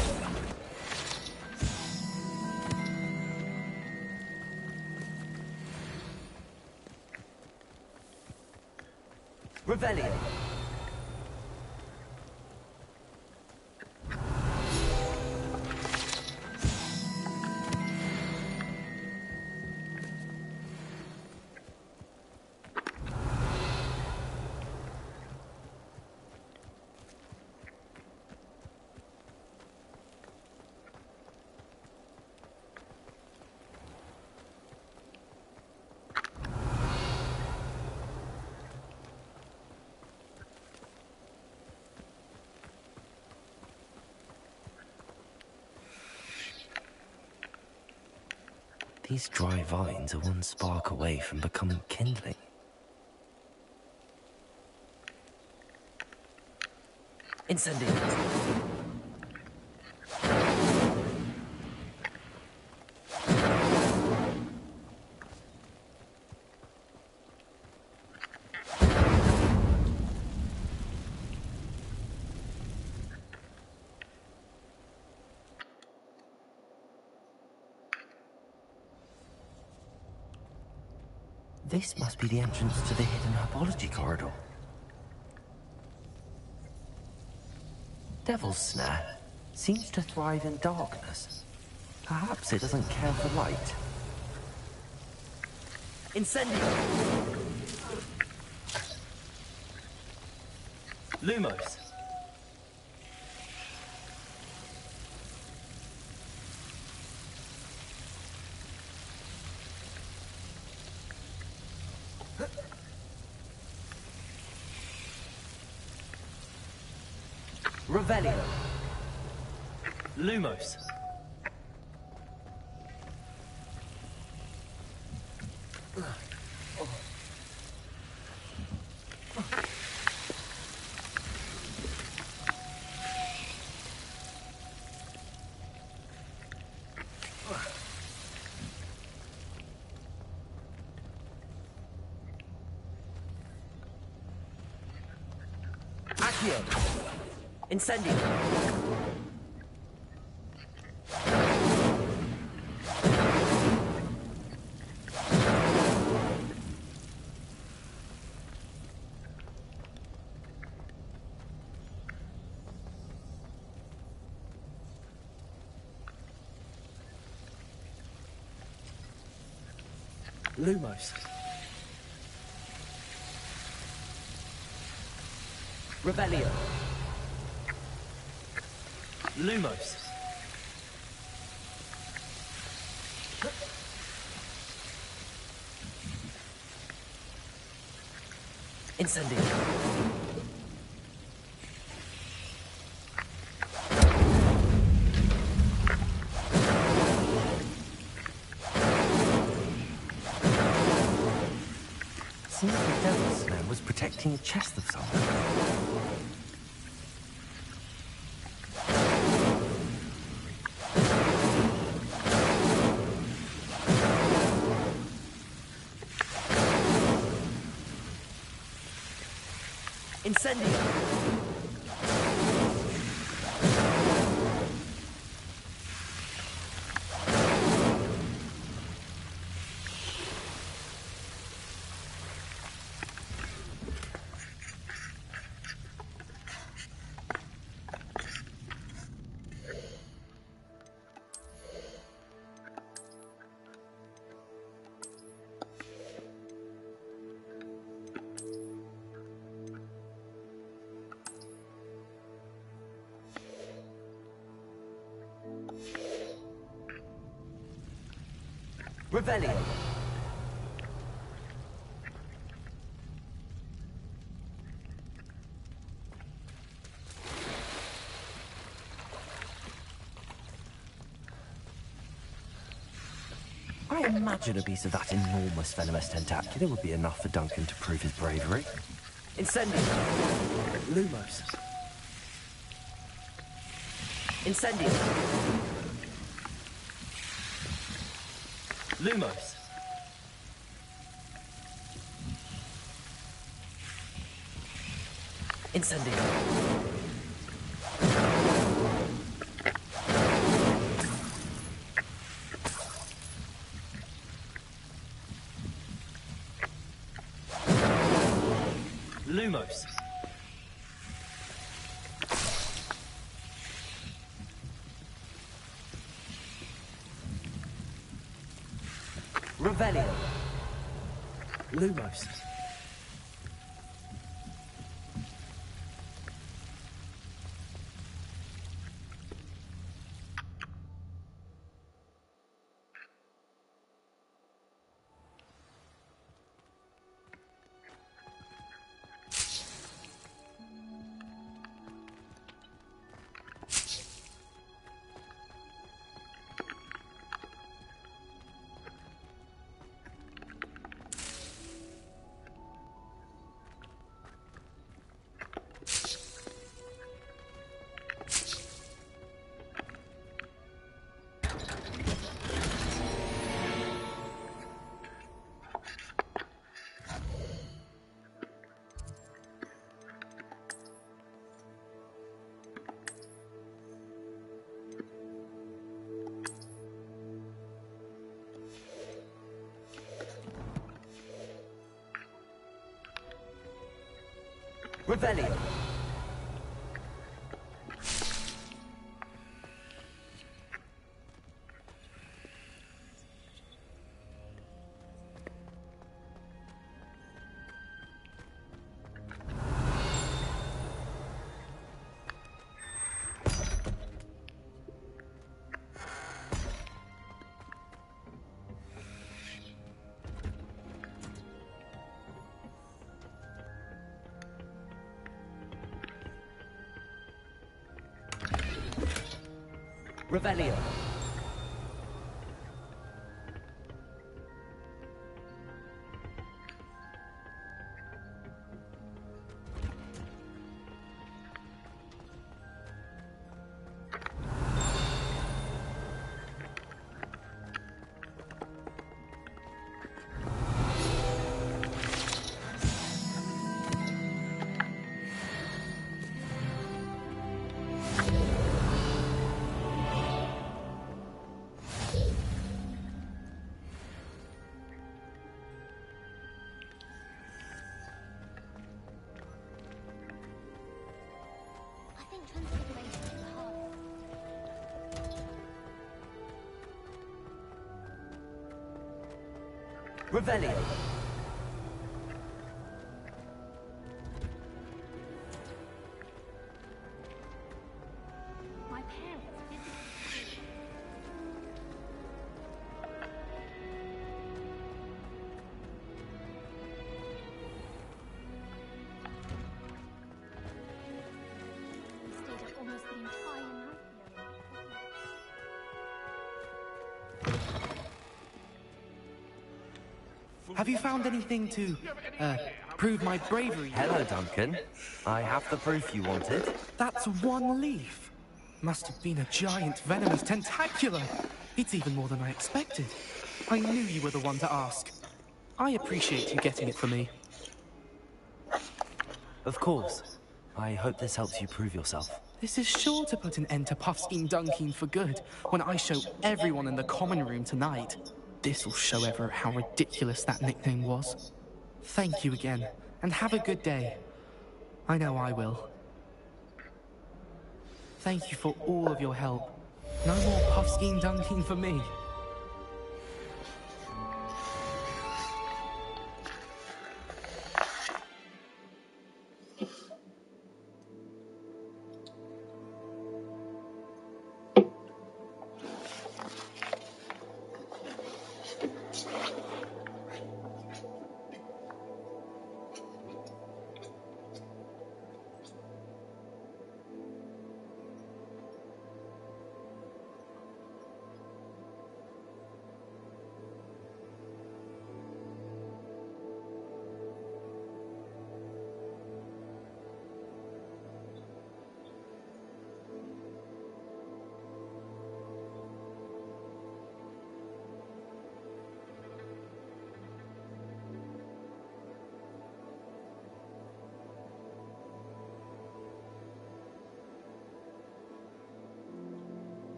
Speaker 2: Revelio.
Speaker 6: These dry vines are one spark away from becoming kindling.
Speaker 2: Incendio.
Speaker 6: This must be the entrance to the hidden herbology corridor. Devil's Snare seems to thrive in darkness. Perhaps it doesn't care for light.
Speaker 2: Incendio.
Speaker 6: Lumos.
Speaker 2: Revelio.
Speaker 6: Lumos.
Speaker 2: Accio. Incendio.
Speaker 6: Lumos.
Speaker 2: Revelio.
Speaker 6: Lumos.
Speaker 2: Incendio.
Speaker 6: Seems the Devil's Snare was protecting a chest of some kind.
Speaker 2: Incendio. Revelio.
Speaker 6: I imagine a piece of that enormous venomous tentacular would be enough for Duncan to prove his bravery.
Speaker 2: Incendio.
Speaker 6: Lumos.
Speaker 2: Incendio.
Speaker 6: Lumos.
Speaker 2: Incendio.
Speaker 6: Lumos.
Speaker 2: Revelio.
Speaker 6: Lumos.
Speaker 2: Revelio. Revelio. Revelio.
Speaker 9: My parents visited. We stayed up almost the entire night.
Speaker 5: Have you found anything to, prove my bravery?
Speaker 6: Hello, Duncan. I have the proof you wanted.
Speaker 5: That's one leaf. Must have been a giant venomous tentacula. It's even more than I expected. I knew you were the one to ask. I appreciate you getting it for me.
Speaker 6: Of course. I hope this helps you prove yourself.
Speaker 5: This is sure to put an end to Puffskein Dunkin for good when I show everyone in the common room tonight. This'll show Everett how ridiculous that nickname was. Thank you again, and have a good day. I know I will. Thank you for all of your help. No more Puffskein Dunkin for me.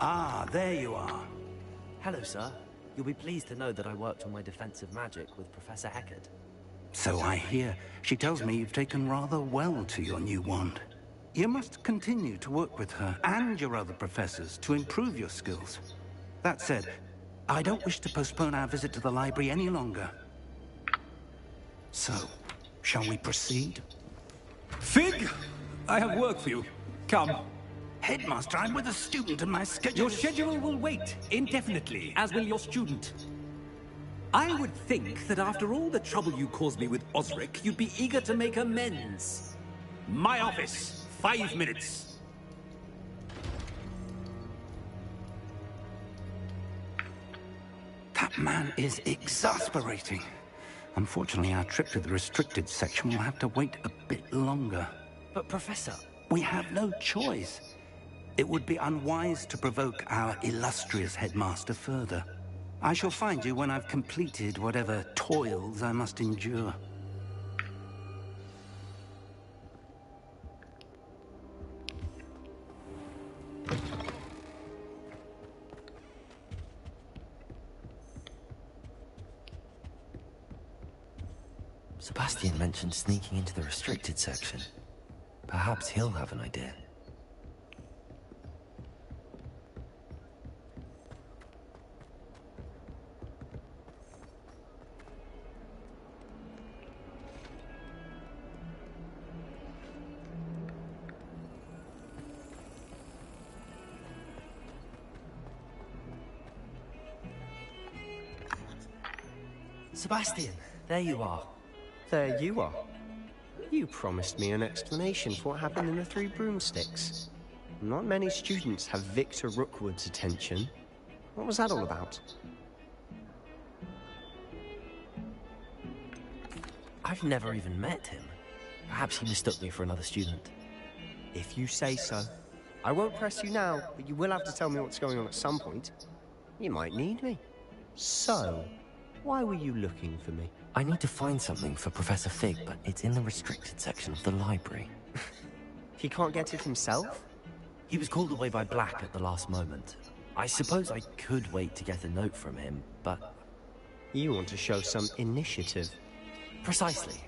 Speaker 4: Ah, there you are.
Speaker 6: Hello, sir. You'll be pleased to know that I worked on my defensive magic with Professor Eckert.
Speaker 4: So I hear. She tells me you've taken rather well to your new wand. You must continue to work with her and your other professors to improve your skills. That said, I don't wish to postpone our visit to the library any longer. So, shall we proceed?
Speaker 21: Fig! I have work for you. Come.
Speaker 4: Headmaster, I'm with a student and my schedule...
Speaker 21: Your schedule will wait indefinitely, as will your student. I would think that after all the trouble you caused me with Osric, you'd be eager to make amends. My office, 5 minutes.
Speaker 4: That man is exasperating. Unfortunately, our trip to the restricted section will have to wait a bit longer.
Speaker 6: But, Professor...
Speaker 4: We have no choice. It would be unwise to provoke our illustrious headmaster further. I shall find you when I've completed whatever toils I must endure.
Speaker 6: Sebastian mentioned sneaking into the restricted section. Perhaps he'll have an idea. Sebastian, there you are.
Speaker 1: There you are. You promised me an explanation for what happened in the Three Broomsticks. Not many students have Victor Rookwood's attention. What was that all about?
Speaker 6: I've never even met him. Perhaps he mistook me for another student.
Speaker 1: If you say so. I won't press you now, but you will have to tell me what's going on at some point. You might need me. So, why were you looking for me?
Speaker 6: I need to find something for Professor Fig, but it's in the restricted section of the library.
Speaker 1: He can't get it himself?
Speaker 6: He was called away by Black at the last moment. I suppose I could wait to get a note from him, but...
Speaker 1: You want to show some initiative.
Speaker 6: Precisely.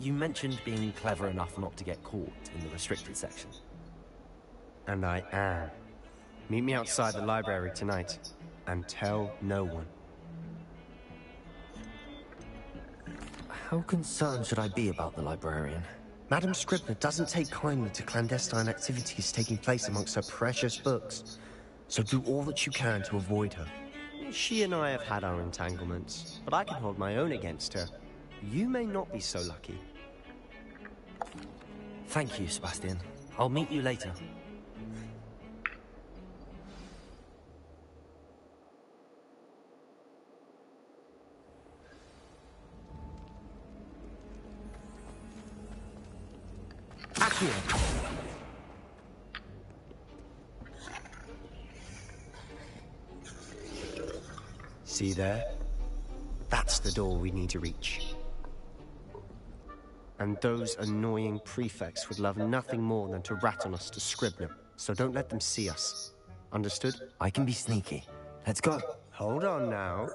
Speaker 6: You mentioned being clever enough not to get caught in the restricted section.
Speaker 1: And I am. Meet me outside the library tonight, and tell no one.
Speaker 6: How concerned should I be about the librarian?
Speaker 1: Madam Scribner doesn't take kindly to clandestine activities taking place amongst her precious books. So do all that you can to avoid her. She and I have had our entanglements, but I can hold my own against her. You may not be so lucky.
Speaker 6: Thank you, Sebastian. I'll meet you later. Accio!
Speaker 1: See there? That's the door we need to reach. And those annoying prefects would love nothing more than to rat on us to Scribner, so don't let them see us. Understood?
Speaker 6: I can be sneaky. Let's go.
Speaker 1: Hold on now.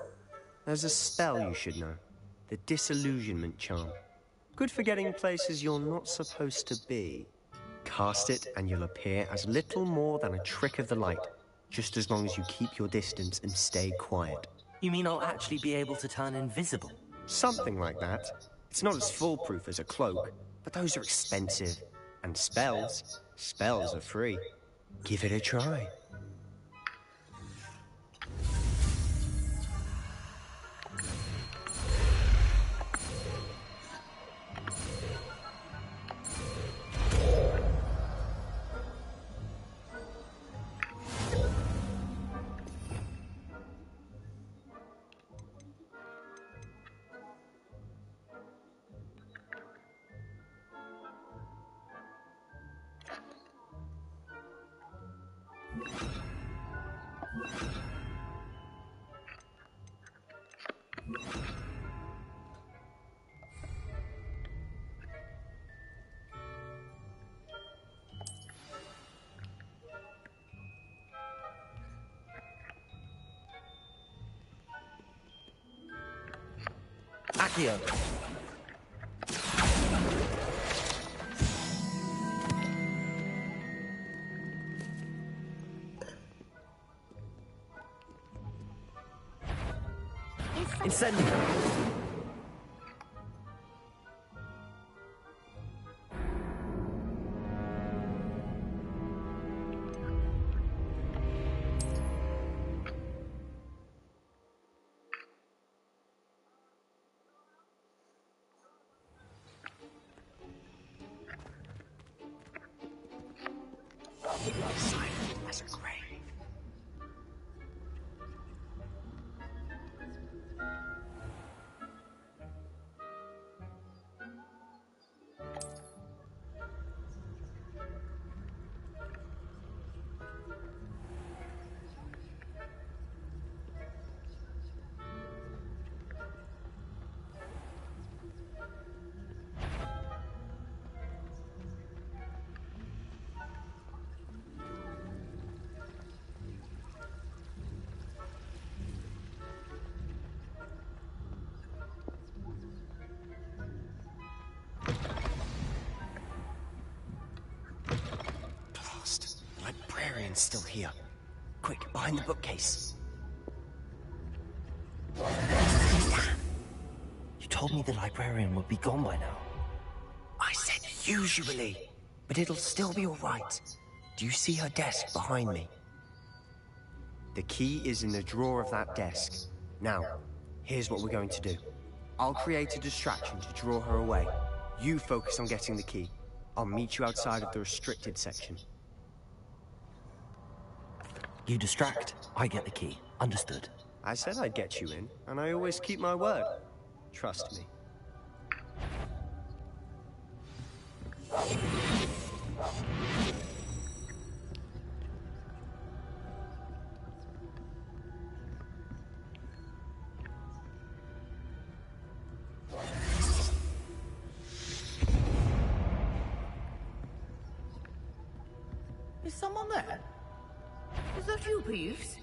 Speaker 1: There's a spell you should know. The Disillusionment Charm. Good for getting places you're not supposed to be. Cast it and you'll appear as little more than a trick of the light, just as long as you keep your distance and stay quiet.
Speaker 6: You mean I'll actually be able to turn invisible?
Speaker 1: Something like that. It's not as foolproof as a cloak, but those are expensive. And spells are free. Give it a try.
Speaker 6: Accio. Incendio.
Speaker 1: Silent as a grave. Blast. The librarian's still here. Quick, behind the bookcase.
Speaker 6: You told me the librarian would be gone by now.
Speaker 1: I said usually, but it'll still be all right. Do you see her desk behind me? The key is in the drawer of that desk. Now, here's what we're going to do. I'll create a distraction to draw her away. You focus on getting the key. I'll meet you outside of the restricted section.
Speaker 6: You distract, I get the key. Understood.
Speaker 1: I said I'd get you in, and I always keep my word. Trust me.
Speaker 13: Is someone there? Is that you, Peeves?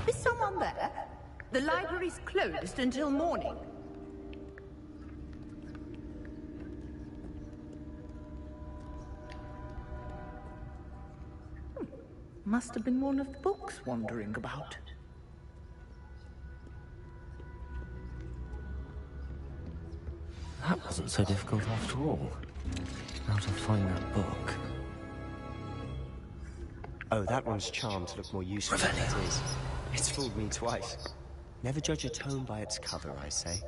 Speaker 13: Is someone there? The library's closed until morning. Must have been one of the books wandering about.
Speaker 6: That wasn't so difficult after all. How to find that book.
Speaker 1: Oh, that one's charmed to look more useful than it is. It's fooled me twice. Never judge a tome by its cover, I say.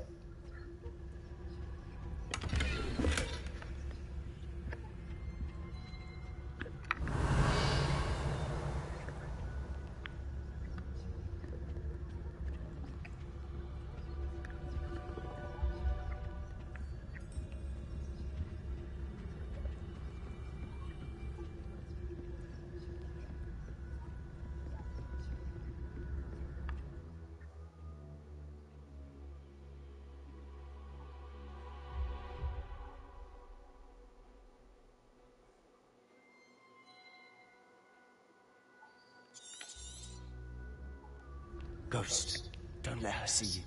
Speaker 1: Ghost, don't let her see you.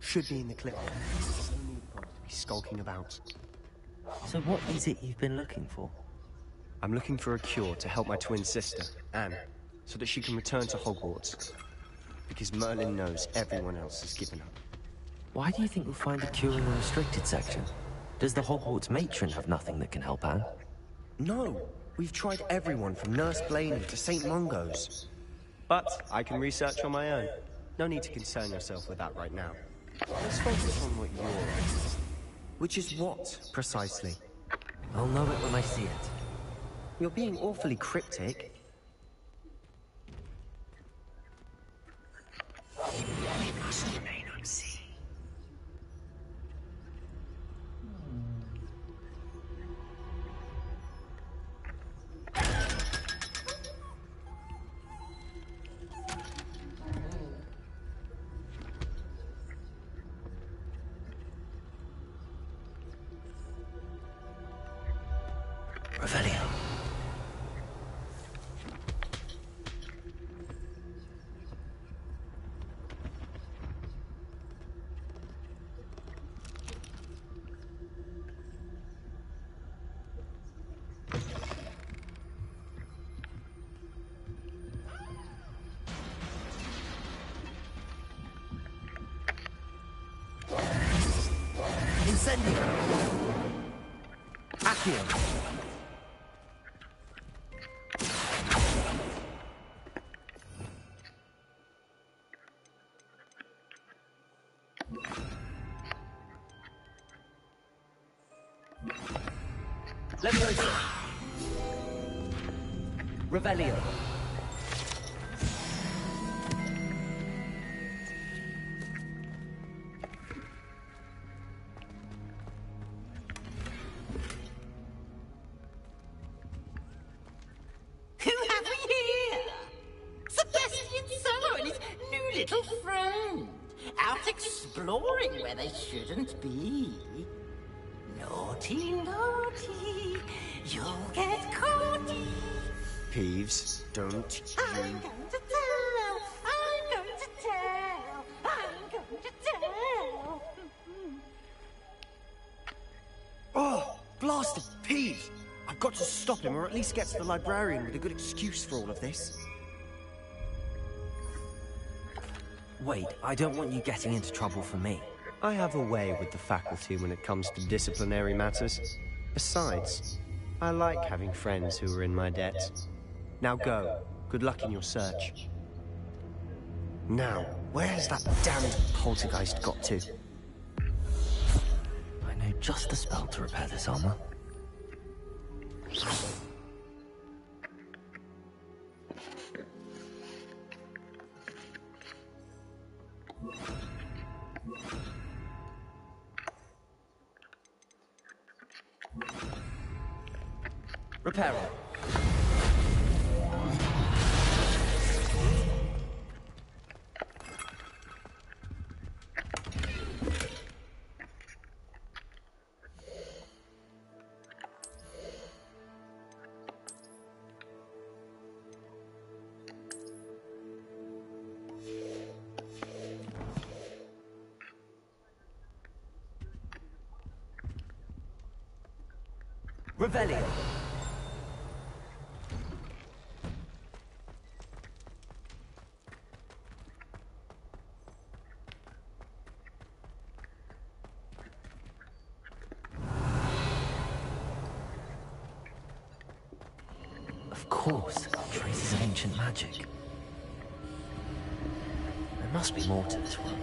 Speaker 1: Should be in the clip. There's no need for it to be skulking about.
Speaker 6: So what is it you've been looking for?
Speaker 1: I'm looking for a cure to help my twin sister, Anne, so that she can return to Hogwarts. Because Merlin knows everyone else has given up.
Speaker 6: Why do you think we'll find a cure in the restricted section? Does the Hogwarts matron have nothing that can help Anne?
Speaker 1: No. We've tried everyone from Nurse Blaney to St. Mungo's. But I can research on my own. No need to concern yourself with that right now. Let's focus on what you're after. Which is what, precisely?
Speaker 6: I'll know it when I see it.
Speaker 1: You're being awfully cryptic.
Speaker 13: You may not see.
Speaker 6: Revelio.
Speaker 1: Incendio! Accio!
Speaker 2: Leviosa! Revelio!
Speaker 13: Who have we here? Sebastian Cello and his new little friend. Out exploring where they shouldn't be. Naughty, naughty, you'll get caught.
Speaker 1: Peeves, don't
Speaker 13: I'm going to tell, I'm going to tell, I'm going to tell.
Speaker 1: Oh, blasted Peeves! I've got to stop him, or at least get to the librarian with a good excuse for all of this.
Speaker 6: Wait, I don't want you getting into trouble for me.
Speaker 1: I have a way with the faculty when it comes to disciplinary matters. Besides, I like having friends who are in my debt. Now go. Good luck in your search. Now, where's that damned poltergeist got to?
Speaker 6: I know just the spell to repair this armor.
Speaker 2: Reparo. Revelio.
Speaker 6: Of course, traces of ancient magic. There must be more to this one.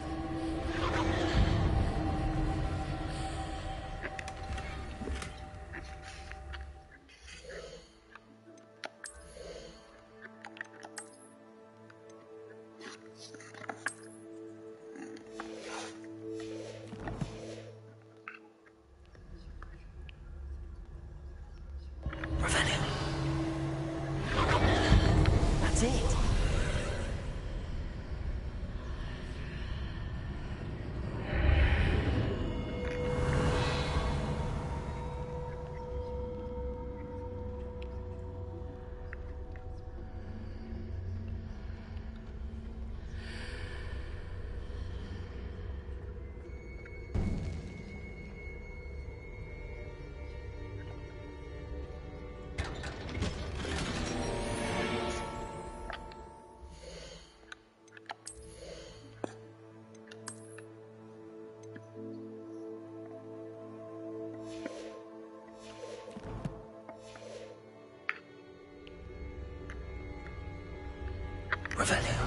Speaker 6: Revelio.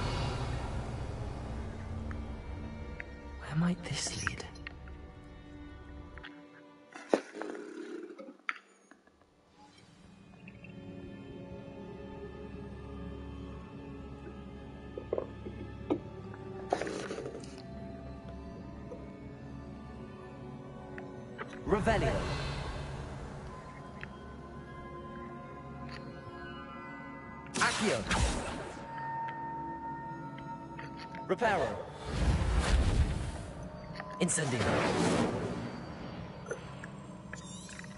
Speaker 6: Where might this lead?
Speaker 2: Revelio. Accio. Reparo. Incendio.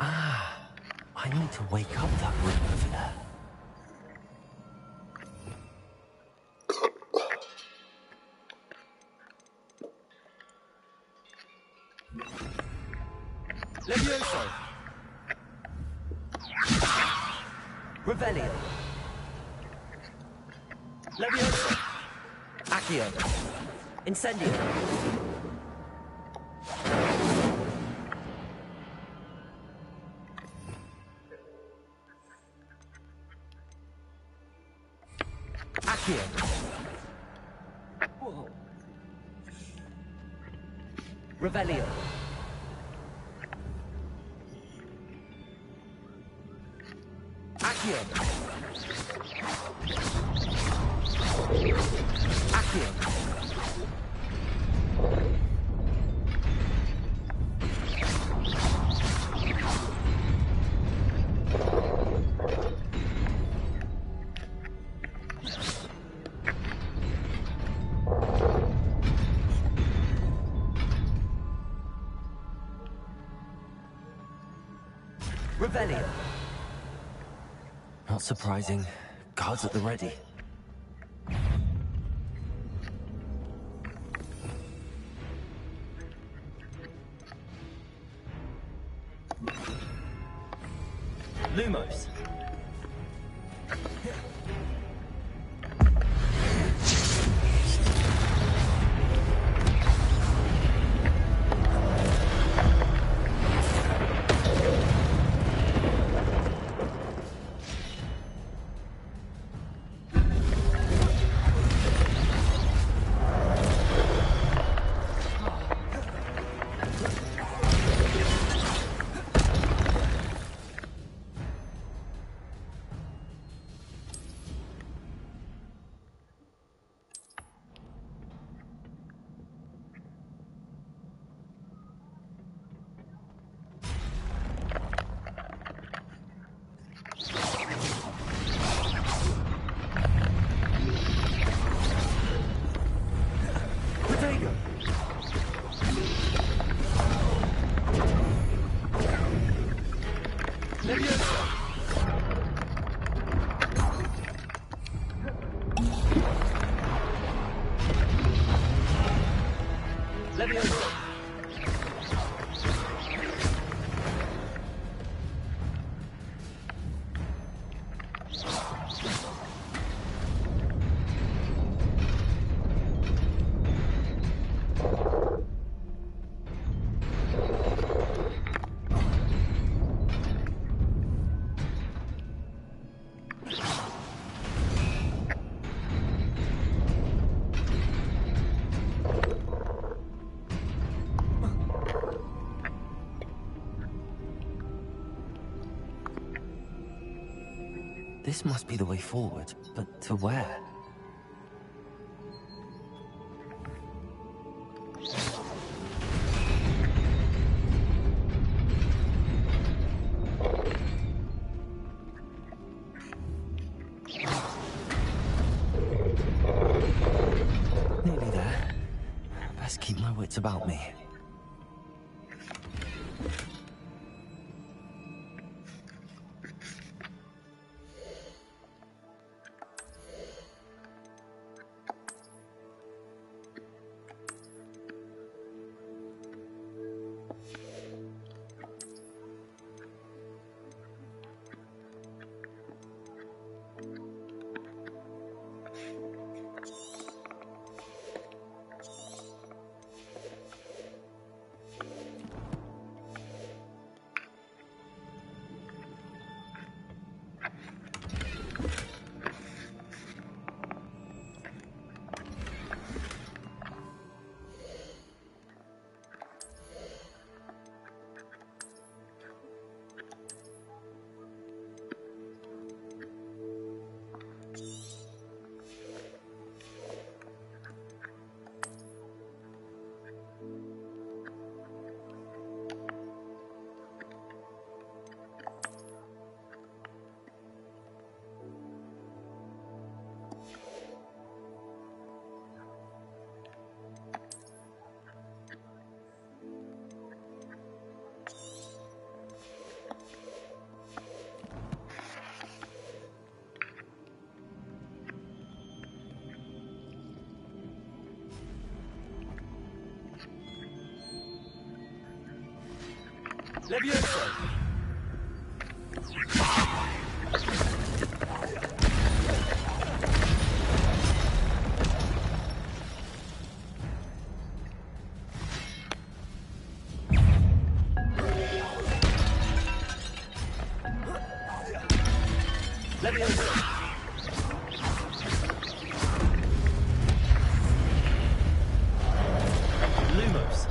Speaker 6: Ah, I need to wake up that room over there.
Speaker 2: Levioso. Revelio. Levioso. Accio. Incendio. Accio. Whoa. Revelio. Accio. Accio. Revelio.
Speaker 6: Not surprising. Guards at the ready.
Speaker 2: Lumos.
Speaker 6: This must be the way forward, but to where? Nearly there. Best keep my wits about me.
Speaker 2: Levioso! Levioso! Lumos!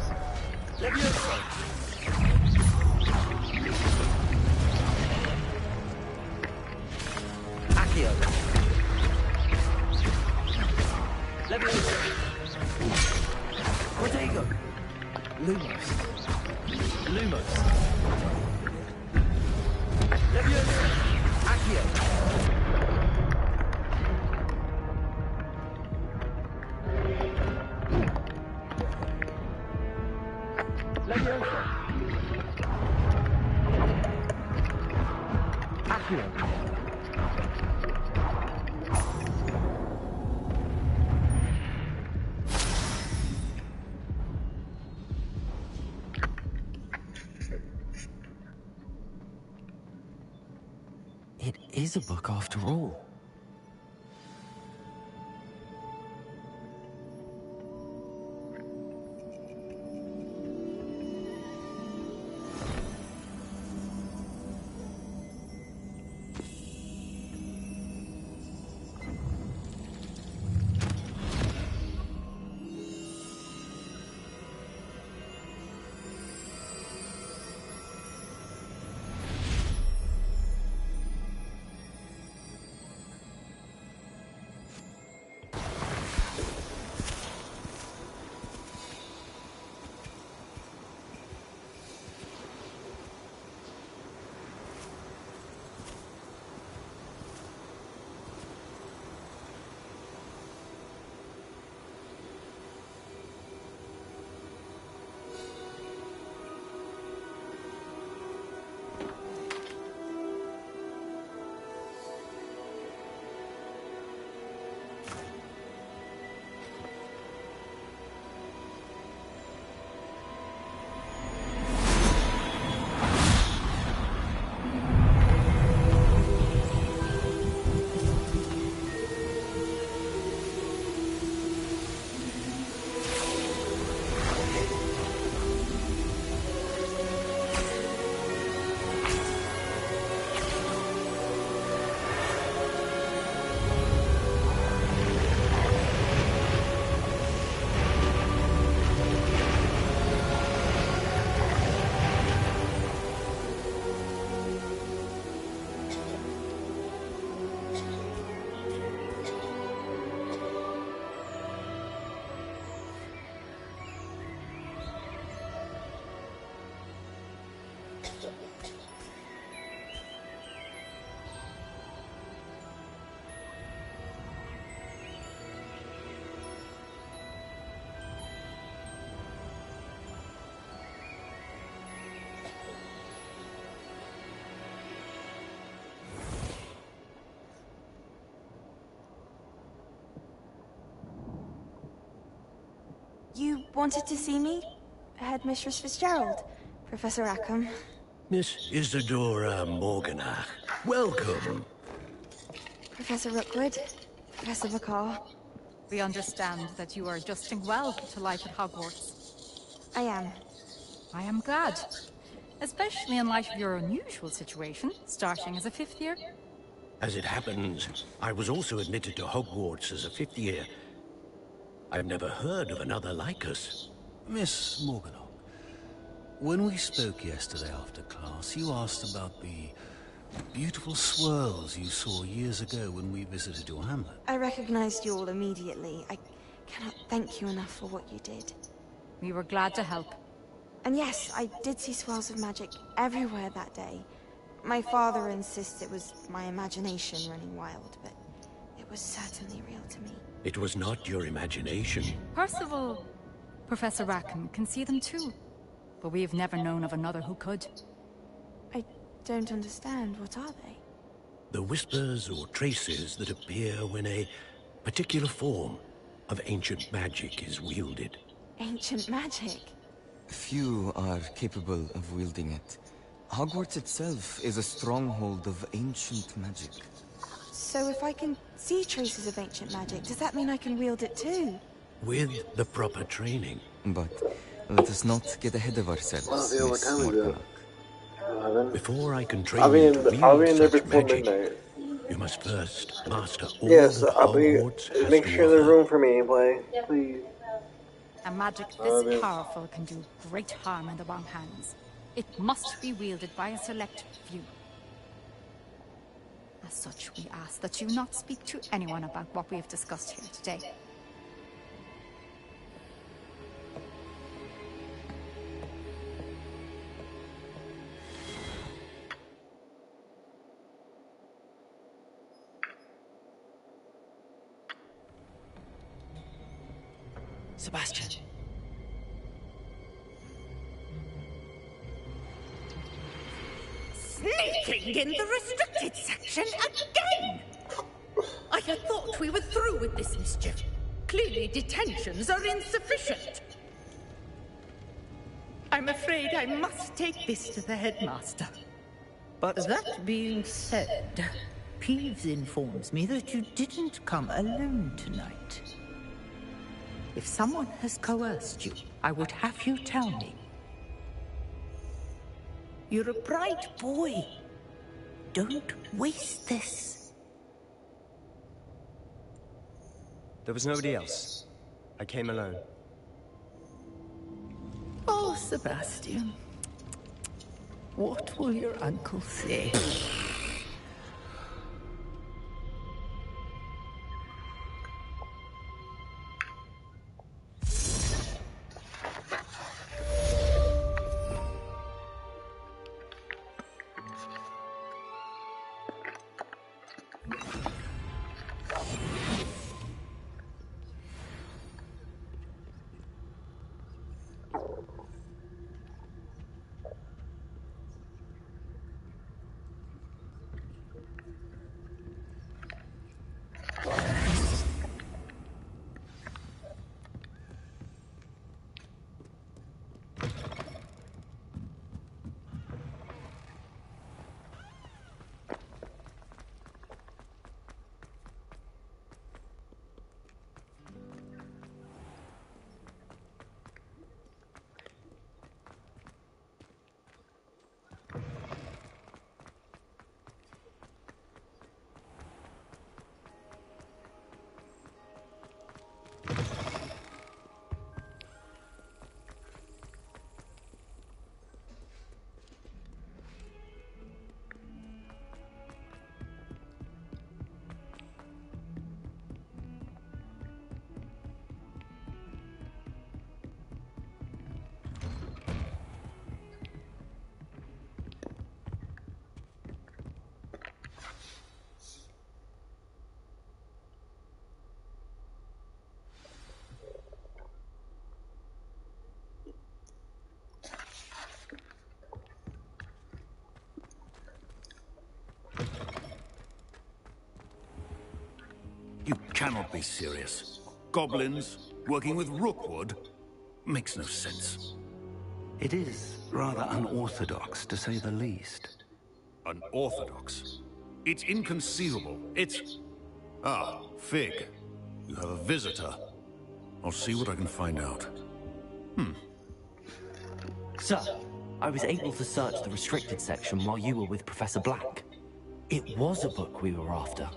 Speaker 2: Levioso! Accio! Levioso! Protego! Lumos! Lumos! Levioso! Accio! Levioso! Accio!
Speaker 6: It is a book after all.
Speaker 3: You wanted to see me? Headmistress Fitzgerald? Professor Rackham?
Speaker 22: Miss Isadora Morganach, welcome.
Speaker 3: Professor Rookwood? Professor Bakar?
Speaker 23: We understand that you are adjusting well to life at Hogwarts.
Speaker 3: I am.
Speaker 23: I am glad. Especially in light of your unusual situation, starting as a fifth year.
Speaker 22: As it happens, I was also admitted to Hogwarts as a fifth year. I've never heard of another like us.
Speaker 24: Miss Morganach, when we spoke yesterday after class, you asked about the beautiful swirls you saw years ago when we visited your hamlet.
Speaker 3: I recognized you all immediately. I cannot thank you enough for what you did.
Speaker 23: We were glad to help.
Speaker 3: And yes, I did see swirls of magic everywhere that day. My father insists it was my imagination running wild, but it was certainly real to me.
Speaker 22: It was not your imagination.
Speaker 23: Percival, Professor Rackham can see them too. But we've never known of another who could.
Speaker 3: I don't understand. What are they?
Speaker 22: The whispers or traces that appear when a particular form of ancient magic is wielded.
Speaker 3: Ancient magic?
Speaker 6: Few are capable of wielding it. Hogwarts itself is a stronghold of ancient magic.
Speaker 3: So if I can see traces of ancient magic, does that mean I can wield it too?
Speaker 24: With the proper training.
Speaker 6: But let us not get ahead of ourselves, Miss Morganach.
Speaker 24: Before I can train
Speaker 17: I'll be
Speaker 24: you
Speaker 17: in.
Speaker 24: to
Speaker 17: I'll be
Speaker 24: wield
Speaker 17: in there
Speaker 24: such
Speaker 17: before
Speaker 24: magic,
Speaker 17: midnight.
Speaker 24: you must first master all
Speaker 17: Yes,
Speaker 24: that
Speaker 17: I'll be.
Speaker 24: Hogwarts has
Speaker 17: Make
Speaker 24: to
Speaker 17: sure there's
Speaker 24: offer.
Speaker 17: room for me, play, please.
Speaker 23: A magic
Speaker 17: I'll
Speaker 23: this
Speaker 17: be.
Speaker 23: powerful can do great harm in the wrong hands. It must be wielded by a select few. As such, we ask that you not speak to anyone about what we have discussed here today.
Speaker 10: Sebastian.
Speaker 20: Sneaking in the restricted section again! I had thought we were through with this mischief. Clearly detentions are insufficient. I'm afraid I must take this to the headmaster.
Speaker 7: But that being said, Peeves informs me that you didn't come alone tonight. If someone has coerced you, I would have you tell me. You're a bright boy. Don't waste this.
Speaker 1: There was nobody else. I came alone.
Speaker 7: Oh, Sebastian. What will your uncle say?
Speaker 24: You cannot be serious. Goblins working with Rookwood makes no sense.
Speaker 4: It is rather unorthodox, to say the least.
Speaker 24: Unorthodox? It's inconceivable. It's... Ah, Fig. You have a visitor. I'll see what I can find out.
Speaker 10: Sir, I was able to search the restricted section while you were with Professor Black. It was a book we were after.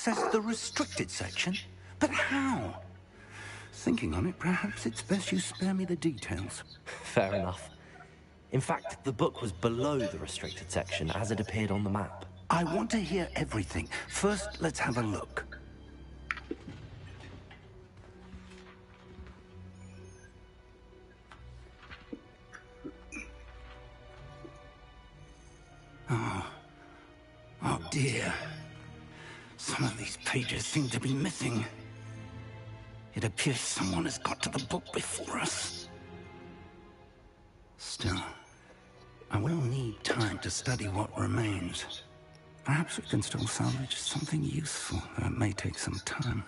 Speaker 4: access the restricted section? But how? Thinking on it, perhaps it's best you spare me the details.
Speaker 10: Fair enough. In fact, the book was below the restricted section as it appeared on the map.
Speaker 4: I want to hear everything. First, let's have a look. Oh dear. Some of these pages seem to be missing. It appears someone has got to the book before us. Still, I will need time to study what remains. Perhaps we can still salvage something useful, though it may take some time.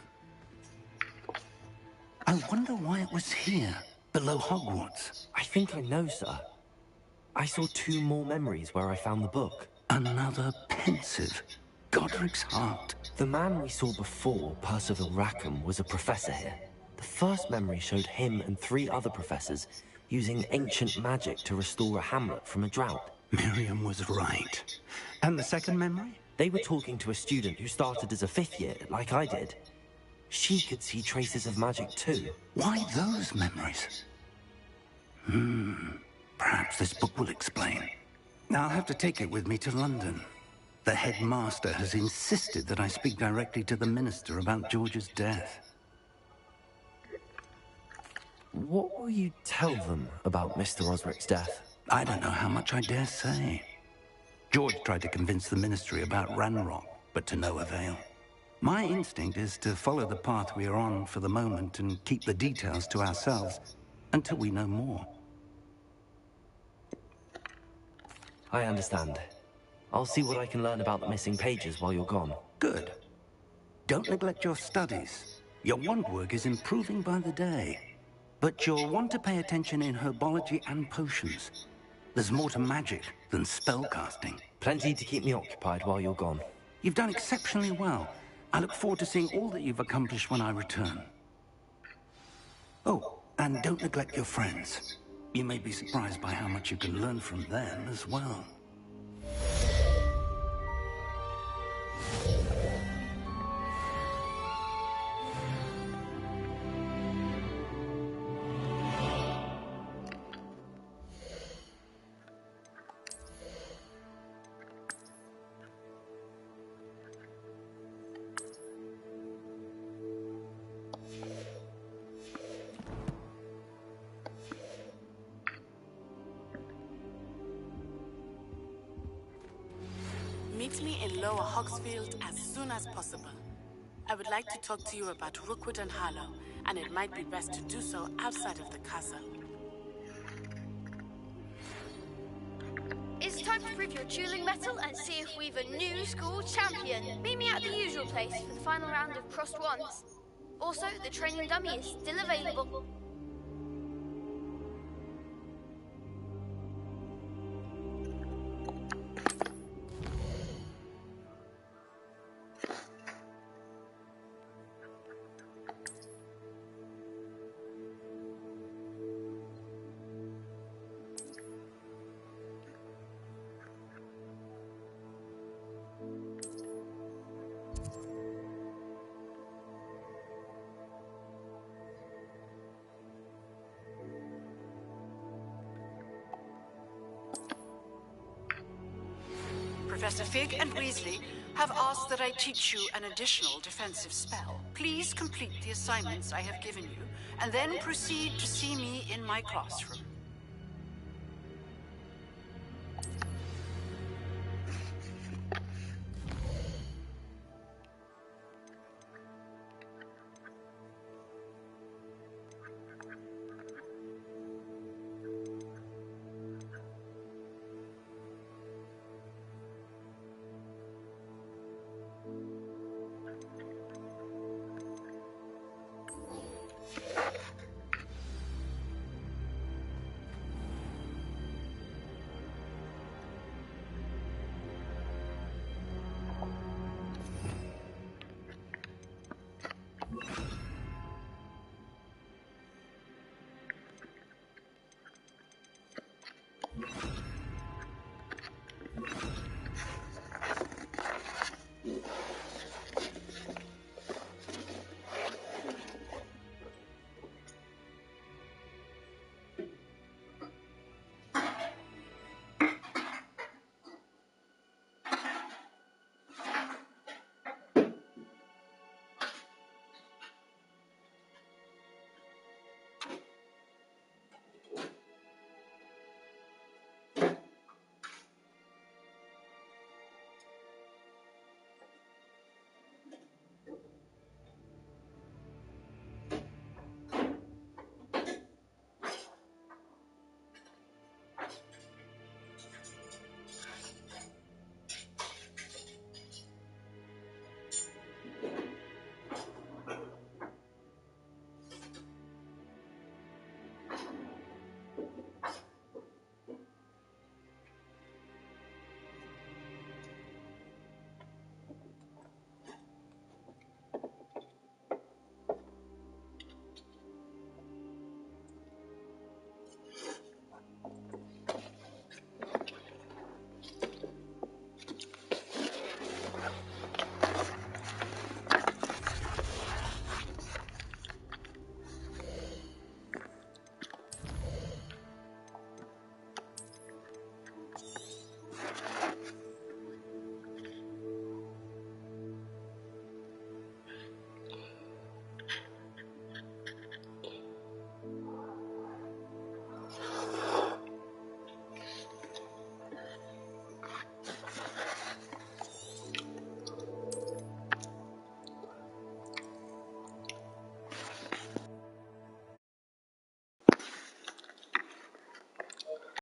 Speaker 4: I wonder why it was here, below Hogwarts.
Speaker 10: I think I know, sir. I saw 2 more memories where I found the book.
Speaker 4: Another pensive. Godric's heart.
Speaker 10: The man we saw before, Percival Rackham, was a professor here. The first memory showed him and 3 other professors using ancient magic to restore a hamlet from a drought.
Speaker 4: Miriam was right. And the second memory?
Speaker 10: They were talking to a student who started as a 5th year, like I did. She could see traces of magic too.
Speaker 4: Why those memories? Perhaps this book will explain. I'll have to take it with me to London. The headmaster has insisted that I speak directly to the minister about George's death.
Speaker 10: What will you tell them about Mr. Osric's death?
Speaker 4: I don't know how much I dare say. George tried to convince the ministry about Ranrock, but to no avail. My instinct is to follow the path we are on for the moment and keep the details to ourselves until we know more.
Speaker 10: I understand. I'll see what I can learn about the missing pages while you're gone.
Speaker 4: Good. Don't neglect your studies. Your wand work is improving by the day. But you'll want to pay attention in herbology and potions. There's more to magic than spellcasting.
Speaker 10: Plenty to keep me occupied while you're gone.
Speaker 4: You've done exceptionally well. I look forward to seeing all that you've accomplished when I return. Oh, and don't neglect your friends. You may be surprised by how much you can learn from them as well.
Speaker 14: Meet me in Lower Hogsfield as soon as possible. I would like to talk to you about Rookwood and Harlow, and it might be best to do so outside of the castle.
Speaker 19: It's time to prove your dueling mettle and see if we've a new school champion. Meet me at the usual place for the final round of crossed wands. Also, the training dummy is still available.
Speaker 11: Professor Fig and Weasley have asked that I teach you an additional defensive spell. Please complete the assignments I have given you, and then proceed to see me in my classroom.